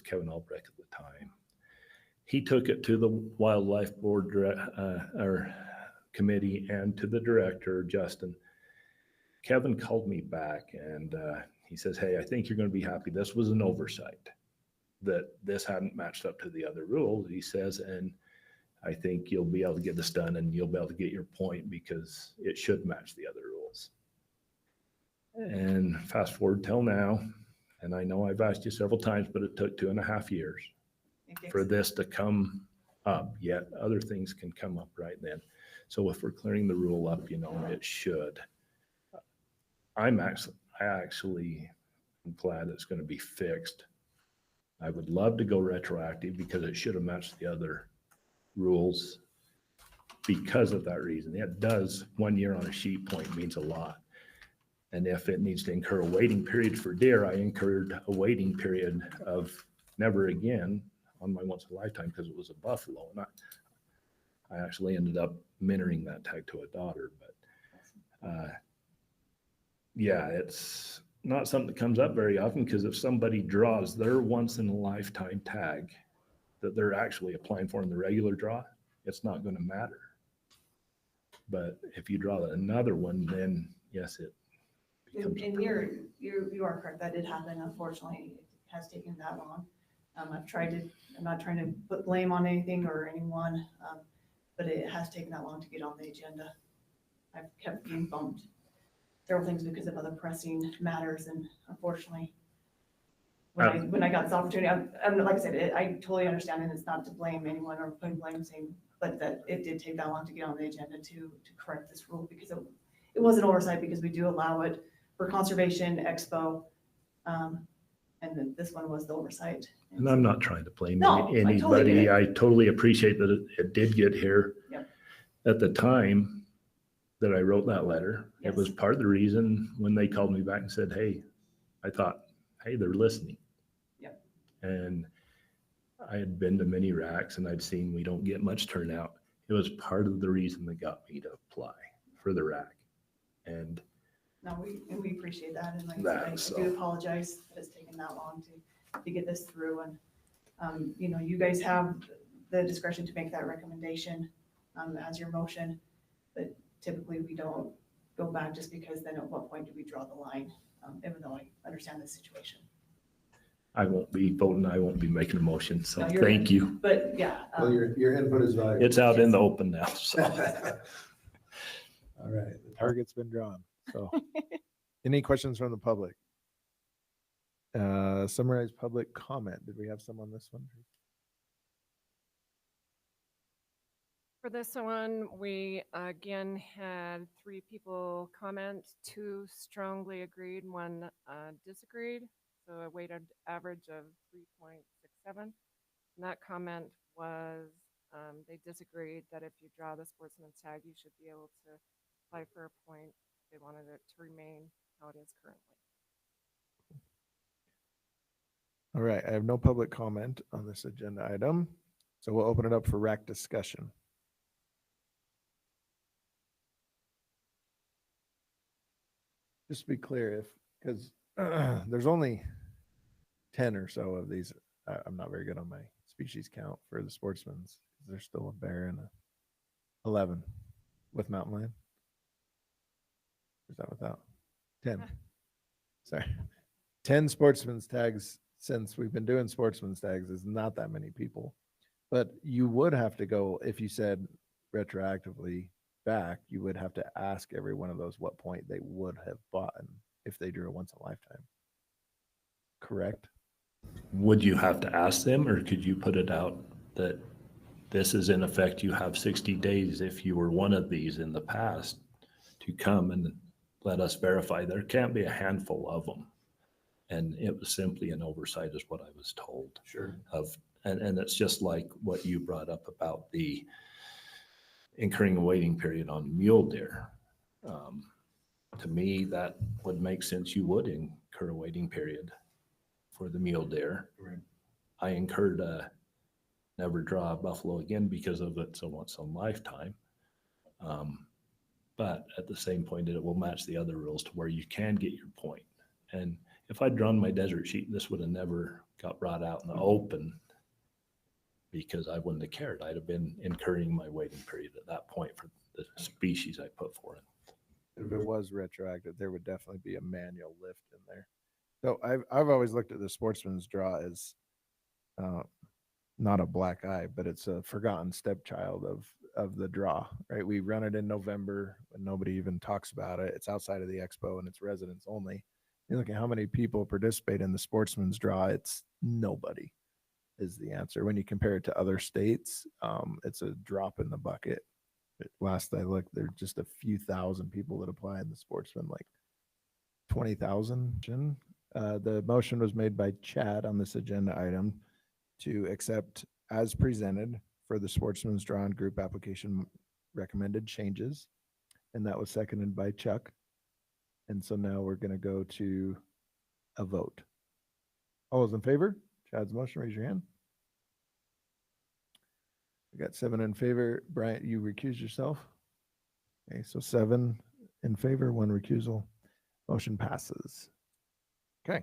Kevin Albrecht at the time. he took it to the wildlife board or committee and to the director, Justin. Kevin called me back and he says, hey, I think you're going to be happy. This was an oversight, that this hadn't matched up to the other rules, he says, and I think you'll be able to get this done and you'll be able to get your point because it should match the other rules. And fast forward till now, and I know I've asked you several times, but it took 2.5 years for this to come up, yet other things can come up right then. So if we're clearing the rule up, you know, it should. I actually am glad it's going to be fixed. I would love to go retroactive because it should have matched the other rules because of that reason. It does, 1 year on a sheep point means a lot. And if it needs to incur a waiting period for deer, I incurred a waiting period of never again on my once in a lifetime because it was a buffalo. And I actually ended up mentoring that tag to a daughter. But yeah, it's not something that comes up very often because if somebody draws their once in a lifetime tag that they're actually applying for in the regular draw, it's not going to matter. But if you draw another one, then yes, it becomes. And you are correct. That did happen. Unfortunately, it has taken that long. I'm not trying to put blame on anything or anyone, but it has taken that long to get on the agenda. I've kept being bumped several things because of other pressing matters, and unfortunately, when I got this opportunity, I'm like I said, I totally understand, and it's not to blame anyone or putting blame, saying, but that it did take that long to get on the agenda to correct this rule because it was an oversight because we do allow it for conservation, expo, and then this one was the oversight. And I'm not trying to blame No, I anybody. totally get it. I totally appreciate that it did get here. Yep. At the time that I wrote that letter, Yes. it was part of the reason when they called me back and said, hey, I thought, hey, they're listening. Yep. And I had been to many racks and I'd seen we don't get much turnout. It was part of the reason that got me to apply for the rack. And No, we appreciate that, and like I said, I do apologize that it's taken that long to get this through, and you know, you guys have the discretion to make that recommendation as your motion, but typically we don't go back just because then at what point do we draw the line, even though I understand the situation. I won't be voting, I won't be making a motion, so No, you're thank you. But yeah. Well, your input is valuable. It's out in the open now, so. All right, the target's been drawn. So, any questions from the public? Summarize public comment. Did we have some on this one? For this one, we again had 3 people comment, 2 strongly agreed, 1 disagreed. So a weighted average of 3.67. And that comment was they disagreed that if you draw the sportsman's tag, you should be able to apply for a point. They wanted it to remain how it is currently. All right, I have no public comment on this agenda item, so we'll open it up for RAC discussion. Just to be clear, because there's only 10 or so of these. I'm not very good on my species count for the sportsmen's. There's still a bear and 11 with mountain lion. Is that without 10? Sorry, 10 sportsman's tags since we've been doing sportsman's tags is not that many people. But you would have to go, if you said retroactively back, you would have to ask every one of those what point they would have bought if they drew a once in a lifetime. Correct? Would you have to ask them, or could you put it out that this is in effect, you have 60 days if you were one of these in the past to come and let us verify? There can't be a handful of them. And it was simply an oversight is what I was told. Sure. And it's just like what you brought up about the incurring a waiting period on mule deer. To me, that would make sense. You would incur a waiting period for the mule deer. Right. I incurred never draw a buffalo again because of it's a once in a lifetime. But at the same point, it will match the other rules to where you can get your point. And if I'd drawn my desert sheep, this would have never got brought out in the open because I wouldn't have cared. I'd have been incurring my waiting period at that point for the species I put for it. If it was retroactive, there would definitely be a manual lift in there. So I've always looked at the sportsman's draw as not a black eye, but it's a forgotten stepchild of the draw, right? We run it in November when nobody even talks about it. It's outside of the expo and it's residents only. You look at how many people participate in the sportsman's draw, it's nobody is the answer. When you compare it to other states, it's a drop in the bucket. Last I looked, there are just a few thousand people that apply in the sportsman, like 20,000. The motion was made by Chad on this agenda item to accept as presented for the sportsman's draw and group application recommended changes. And that was seconded by Chuck. And so now we're going to go to a vote. All those in favor? Chad's motion, raise your hand. We got 7 in favor. Bryant, you recuse yourself. Okay, so 7 in favor, 1 recusal. Motion passes. Okay.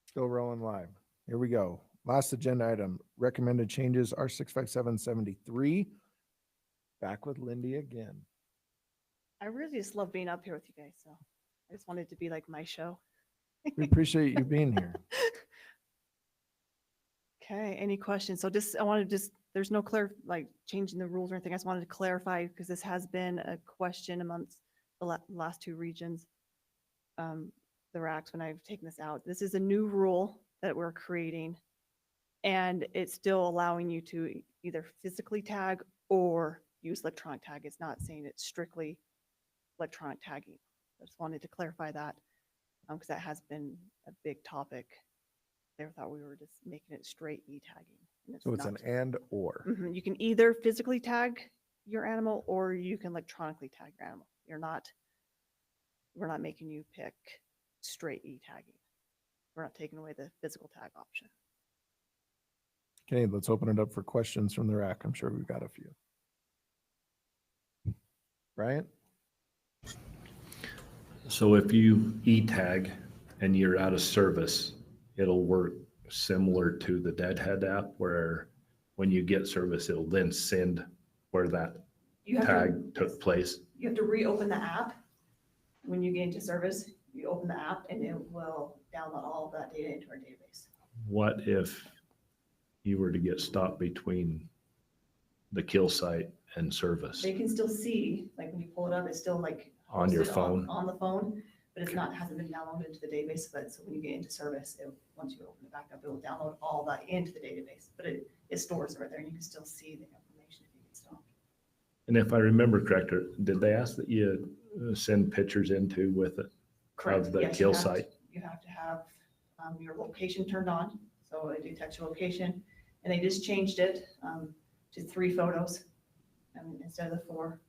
Still rolling live. Here we go. Last agenda item, recommended changes R65773. Back with Lindy again. I really just love being up here with you guys, so I just wanted to be like my show. We appreciate you being here. Okay, any questions? So just, I wanted to just, there's no like changing the rules or anything. I just wanted to clarify because this has been a question amongst the last 2 regions. The RACs, when I've taken this out, this is a new rule that we're creating and it's still allowing you to either physically tag or use electronic tag. It's not saying it's strictly electronic tagging. I just wanted to clarify that because that has been a big topic. They thought we were just making it straight e-tagging. So it's an and or. You can either physically tag your animal or you can electronically tag your animal. We're not making you pick straight e-tagging. We're not taking away the physical tag option. Okay, let's open it up for questions from the RAC. I'm sure we've got a few. Bryant? So if you e-tag and you're out of service, it'll work similar to the Deadhead app where when you get service, it'll then send where that tag took place. You have to reopen the app. When you get into service, you open the app and it will download all of that data into our database. What if you were to get stopped between the kill site and service? They can still see, like when you pull it up, it's still like On your hosted phone? on the phone, but it's not, hasn't been downloaded into the database. But so when you get into service, once you open it back up, it will download all that into the database, but it stores it right there and you can still see the information if you get stopped. And if I remember correct, did they ask that you send pictures into with it Correct. of the Yes, kill site? You have to have your location turned on, so it detects your location. And they just changed it to 3 photos instead of the 4.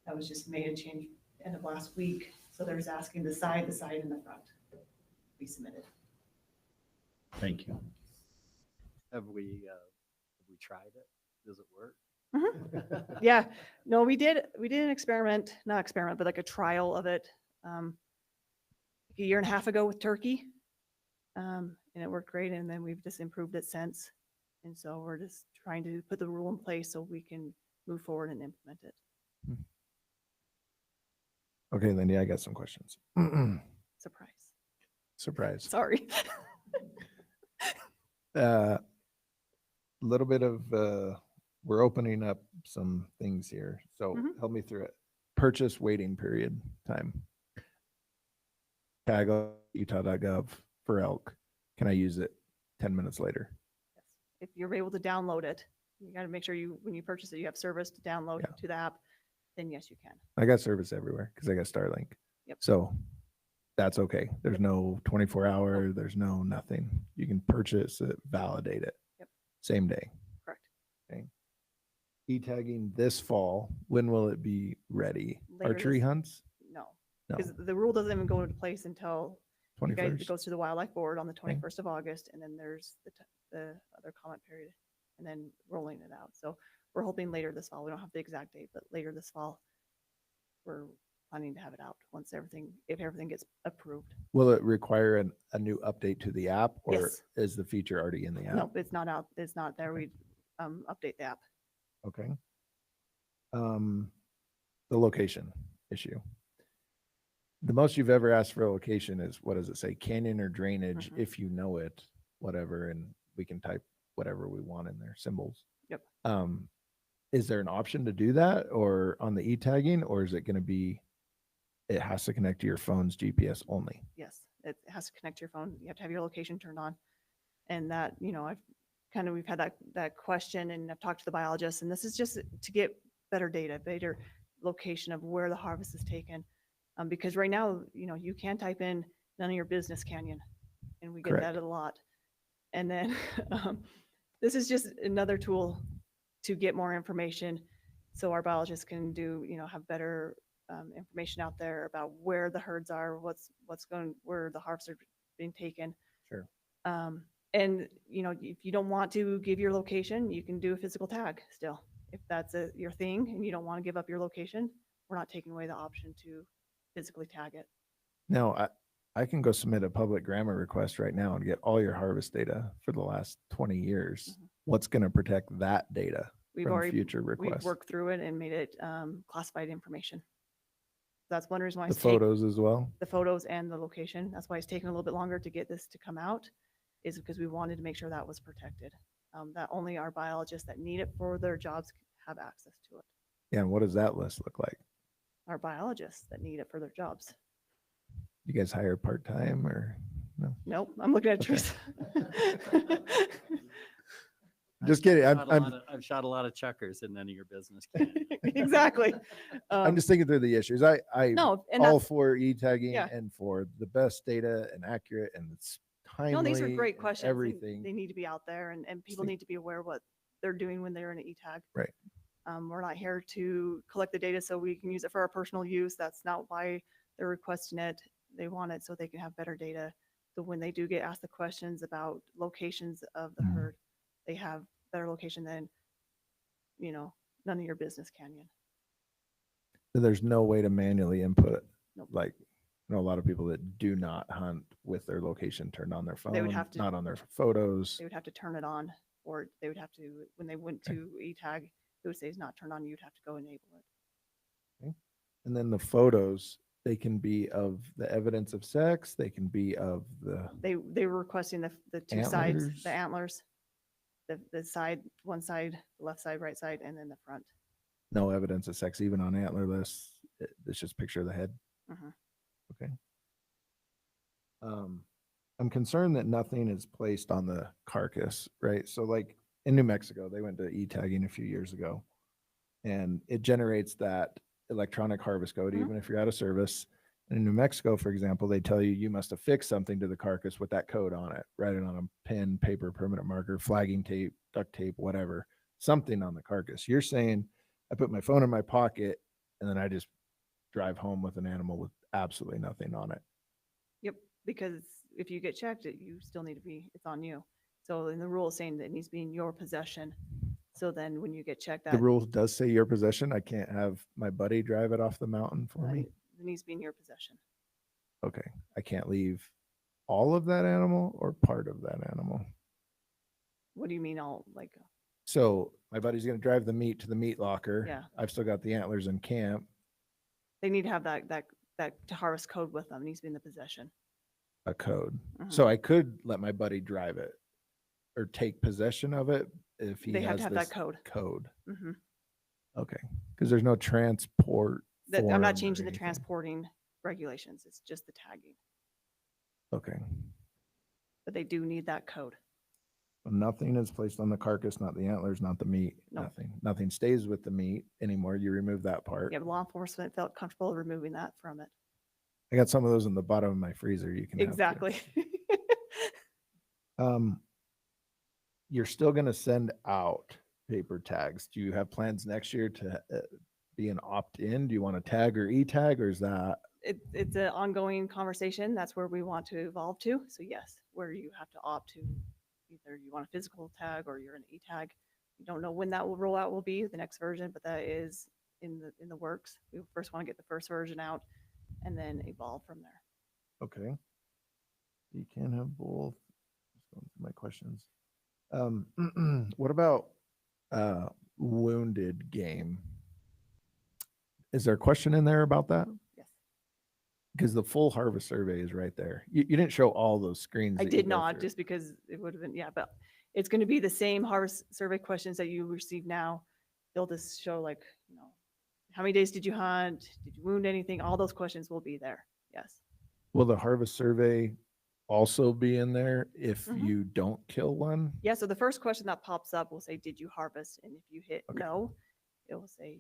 That was just made a change end of last week. So they're just asking the side, and the front be submitted. Thank you. Have we tried it? Does it work? Yeah, no, we did an experiment, not experiment, but like a trial of it like a year and a half ago with turkey. And it worked great. And then we've just improved it since. And so we're just trying to put the rule in place so we can move forward and implement it. Okay, Lindy, I got some questions. Surprise. Surprise. Sorry. Little bit of, we're opening up some things here. So help me through it. Purchase waiting period time. Tag utah.gov for elk. Can I use it 10 minutes later? Yes. If you're able to download it, you got to make sure when you purchase it, you have service to download to the app. Then yes, you can. I got service everywhere because I got Starlink. Yep. So that's okay. There's no 24-hour, there's no nothing. You can purchase it, validate it. Yep. Same day. Correct. Okay. E-tagging this fall, when will it be ready? Later Archery this- hunts? No, No. because the rule doesn't even go into place until you guys, 21st? it goes to the wildlife board on the Okay. 21st of August, and then there's the other comment period, and then rolling it out. So we're hoping later this fall. We don't have the exact date, but later this fall, we're planning to have it out once if everything gets approved. Will it require a new update to the app, or Yes. is the feature already in the app? Nope, it's not out. It's not there. Okay. We update the app. Okay. The location issue. The most you've ever asked for a location is, what does it say? Canyon or drainage, Mhm. if you know it, whatever, and we can type whatever we want in there, symbols. Yep. Is there an option to do that or on the e-tagging, or is it going to be, it has to connect to your phone's GPS only? Yes, it has to connect to your phone. You have to have your location turned on. And that, we've had that question, and I've talked to the biologist, and this is just to get better data, better location of where the harvest is taken. Because right now, you can type in none of your business canyon, and we get Correct. that a lot. And then this is just another tool to get more information so our biologists can have better information out there about where the herds are, where the harvests are being taken. Sure. And if you don't want to give your location, you can do a physical tag still. If that's your thing and you don't want to give up your location, we're not taking away the option to physically tag it. Now, I can go submit a public grammar request right now and get all your harvest data for the last 20 years. Mhm. What's going to protect that data from future We've requests? worked through it and made it classified information. That's one reason why The it's taken photos as well? the photos and the location. That's why it's taken a little bit longer to get this to come out, is because we wanted to make sure that was protected. That only our biologists that need it for their jobs have access to it. Yeah, and what does that list look like? Our biologists that need it for their jobs. You guys hire part-time or no? Nope, I'm looking at Okay. Teresa. Just kidding. I've shot a lot of checkers in none of your business. Exactly. I'm just thinking through the issues. I'm No, and all that's, for e-tagging Yeah. and for the best data and accurate and it's timely. no, these are great and questions. and Everything. They need to be out there, and people think- need to be aware what they're doing when they're in an e-tag. Right. We're not here to collect the data so we can use it for our personal use. That's not why they're requesting it. They want it so they can have better data. So when they do get asked the questions about locations of the Mhm. herd, they have better location than, none of your business canyon. There's no way to manually input it. Nope. Like, I know a lot of people that do not hunt with their location turned on their phone, They would have to- not on their photos. They would have to turn it on, or they would have to, when they went to e-tag, it would say it's not turned on, you'd have to go enable it. And then the photos, they can be of the evidence of sex. They can be of the, They were requesting the two sides, Antlers. the antlers, the side, one side, left side, right side, and then the front. no evidence of sex, even on antler lists. It's just picture of the head. Mhm. Okay. I'm concerned that nothing is placed on the carcass, right? So like in New Mexico, they went to e-tagging a few years ago and it generates that electronic harvest code, Mhm. even if you're out of service. And in New Mexico, for example, they tell you must affix something to the carcass with that code on it, write it on a pen, paper, permanent marker, flagging tape, duct tape, whatever, something on the carcass. You're saying I put my phone in my pocket and then I just drive home with an animal with absolutely nothing on it. Yep, because if you get checked, you still need to it's on you. So in the rule is saying that it needs to be in your possession. So then when you get checked, The that rule does say your possession. I can't have my buddy drive it off the mountain for me. it needs to be in your possession. Okay. I can't leave all of that animal or part of that animal. What do you mean So my buddy's going to drive the meat to the meat locker. Yeah. I've still got the antlers in camp, they need to have that to harvest code with them, it needs to be in the possession. a code. Mhm. So I could let my buddy drive it or take possession of it if he They have has to have this that code. code. Mhm. Okay. Because there's no transport. I'm form or not changing the anything. transporting regulations, it's just the tagging, Okay. but they do need that code. Nothing is placed on the carcass, not the antlers, not the meat, No. nothing. Nothing stays with the meat anymore. You remove that part. Yeah, law enforcement felt comfortable removing that from it. I got some of those in the bottom of my freezer. You can have too. Exactly. You're still going to send out paper tags. Do you have plans next year to be an opt-in? Do you want to tag or e-tag, or is that It's an ongoing conversation. That's where we want to evolve to. So yes, where you have to opt to either you want a physical tag or you're an e-tag. You don't know when that will roll out will be the next version, but that is in the works. We first want to get the first version out and then evolve from there. Okay. You can have both. Just going through my questions. What about wounded game? Is there a question in there about that? Yes. Because the full harvest survey is right there. You didn't show all those screens. I that you did go not, through. just because it would have been, yeah, but it's going to be the same harvest survey questions that you receive now. They'll just show like, how many days did you hunt? Did you wound anything? All those questions will be there. Yes. Will the harvest survey also be in there if Mhm. you don't kill one? Yeah. So the first question that pops up will say, did you harvest? And if you hit Okay. no, it will say,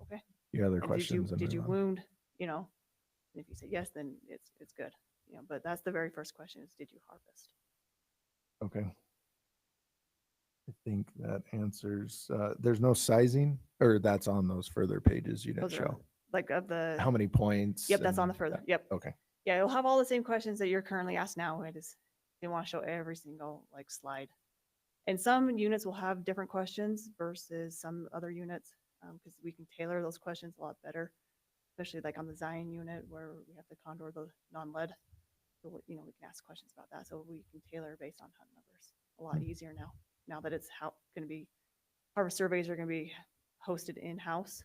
okay. You have other And questions? Did you in there, wound? And if you say yes, then it's good. But that's the very first question is, did you harvest? Okay. I think that answers, there's no sizing, or that's on those further pages you didn't Those are show. like of the. How many points? Yep, that's on and the further. that- Yep. Okay. Yeah, it'll have all the same questions that you're currently asked now. They want to show every single like slide. And some units will have different questions versus some other units, because we can tailor those questions a lot better, especially like on the Zion unit where we have to condor the non-lead. So, we can ask questions about that. So we can tailor based on hunt numbers a lot easier now that it's going to be, harvest surveys are going to be hosted in-house.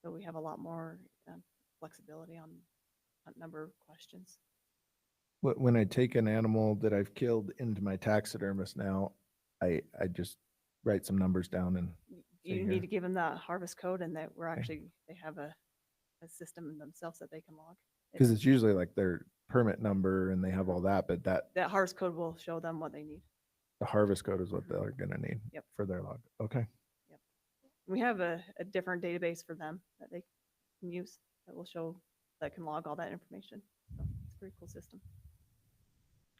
So we have a lot more flexibility on hunt number questions. When I take an animal that I've killed into my taxidermist now, I just write some numbers down and You here. need to give them that harvest code, and that we're Okay. actually, they have a system in themselves that they can log. because it's usually like their permit number and they have all that, but that That harvest code will show them what they need. the harvest code is what they're gonna need Yep. for their log. Okay. We have a different database for them that they can use that will show, that can log all that information. So it's a pretty cool system.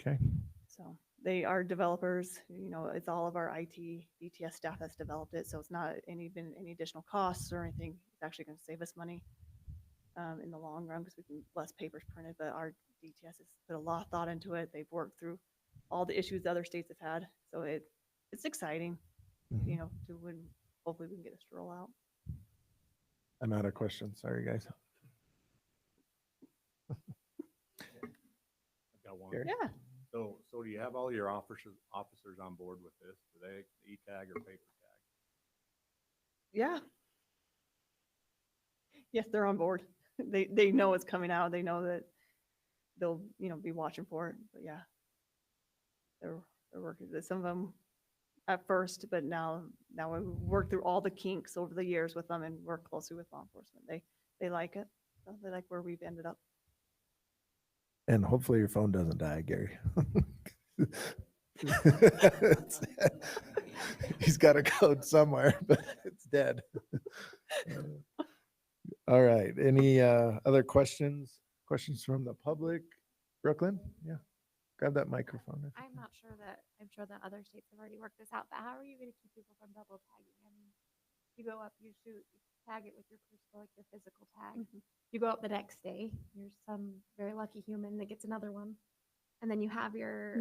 Okay. So they are developers, it's all of our IT, DTS staff that's developed it. So it's not been any additional costs or anything. It's actually going to save us money in the long run because we can less papers printed, but our DTS has put a lot of thought into it. They've worked through all the issues other states have had. So it's exciting, Mhm. to when hopefully we can get this to roll out. I'm out of questions. Sorry, guys. I've got one. Gary? Yeah. So do you have all your officers on board with this? Do they e-tag or paper tag? Yeah. Yes, they're on board. They know it's coming out. They know that they'll, be watching for it. But yeah, they're working. Some of them at first, but now we work through all the kinks over the years with them and work closely with law enforcement. They like it. So they like where we've ended up. And hopefully your phone doesn't die, Gary. He's got a code somewhere, but it's dead. All right. Any other questions? Questions from the public? Brooklyn? Yeah. Grab that microphone. I'm sure that other states have already worked this out, but how are you going to keep people from double tagging? I mean, you go up, you shoot, you tag it with your personal, like your physical tag. You go up the next day, you're some very lucky human that gets another one. And then you have your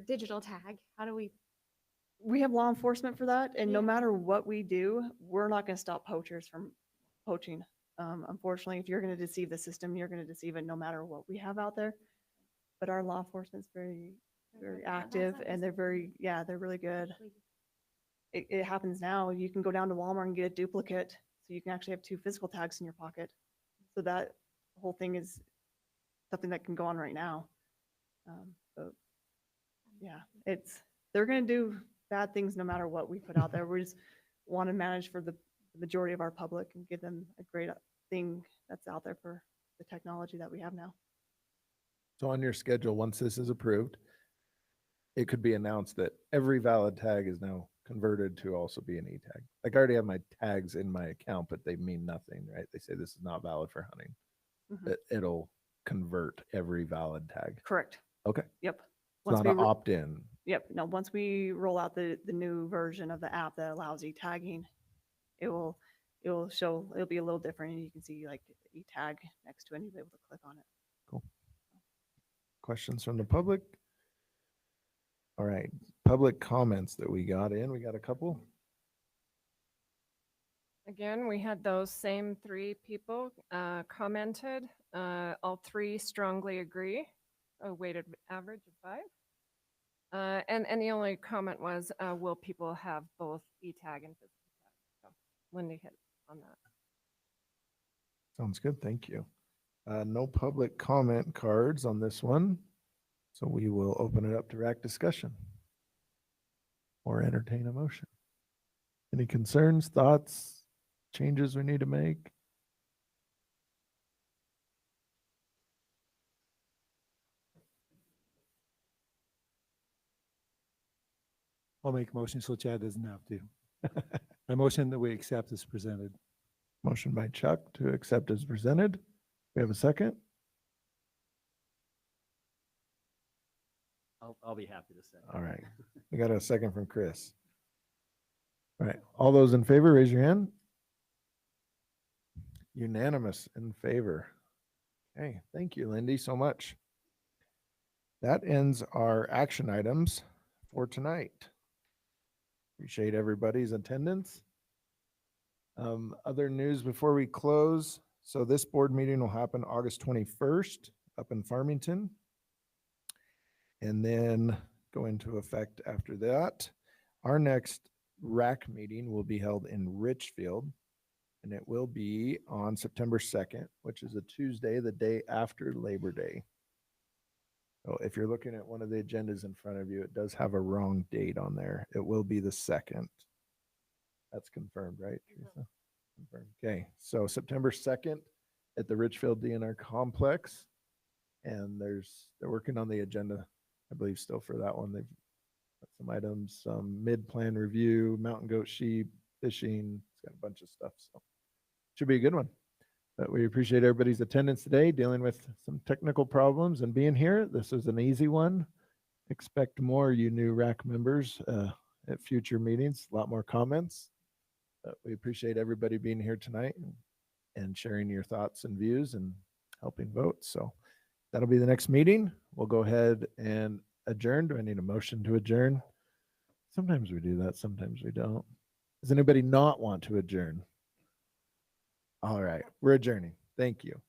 digital tag. How do We have law enforcement for that. And no Yeah. matter what we do, we're not going to stop poachers from poaching. Unfortunately, if you're going to deceive the system, you're going to deceive it no matter what we have out there. But our law enforcement's very active, and they're they're really good. It happens now. You can go down to Walmart and get a duplicate, so you can actually have 2 physical tags in your pocket. So that whole thing is something that can go on right now. But yeah, they're going to do bad things no matter what we put out there. We just want to manage for the majority of our public and give them a great thing that's out there for the technology that we have now. So on your schedule, once this is approved, it could be announced that every valid tag is now converted to also be an e-tag. Like I already have my tags in my account, but they mean nothing, right? They say this is not valid for hunting. It'll convert every valid tag. Correct. Okay. Yep. It's not an opt-in. Yep. No, once we roll out the new version of the app that allows e-tagging, it'll be a little different, and you can see like the e-tag next to it and you'll be able to click on it. Cool. Questions from the public? All right, public comments that we got in. We got a couple. Again, we had those same 3 people commented. All 3 strongly agree, a weighted average of 5. And the only comment was, will people have both e-tag and physical tag? So Linda hit on that. Sounds good. Thank you. No public comment cards on this one. So we will open it up to RAC discussion or entertain a motion. Any concerns, thoughts, changes we need to make? I'll make a motion so Chad doesn't have to. I motion that we accept as presented. Motion by Chuck to accept as presented. We have a second. I'll be happy to say. All right. We got a second from Chris. All right. All those in favor, raise your hand. Unanimous in favor. Okay. Thank you, Lindy, so much. That ends our action items for tonight. Appreciate everybody's attendance. Other news before we close. So this board meeting will happen August 21st up in Farmington. And then go into effect after that. Our next RAC meeting will be held in Richfield, and it will be on September 2nd, which is a Tuesday, the day after Labor Day. So if you're looking at one of the agendas in front of you, it does have a wrong date on there. It will be the 2nd. That's confirmed, right, Teresa? Confirmed. Okay, so September 2nd at the Richfield DNR complex. And they're working on the agenda, I believe, still for that one. They've got some items, some mid-plan review, mountain goat sheep, fishing. It's got a bunch of stuff, so should be a good one. But we appreciate everybody's attendance today, dealing with some technical problems and being here. This was an easy one. Expect more, you new RAC members, at future meetings. A lot more comments. But we appreciate everybody being here tonight and sharing your thoughts and views and helping vote. So that'll be the next meeting. We'll go ahead and adjourn. Do I need a motion to adjourn? Sometimes we do that, sometimes we don't. Does anybody not want to adjourn? All right, we're adjourning. Thank you.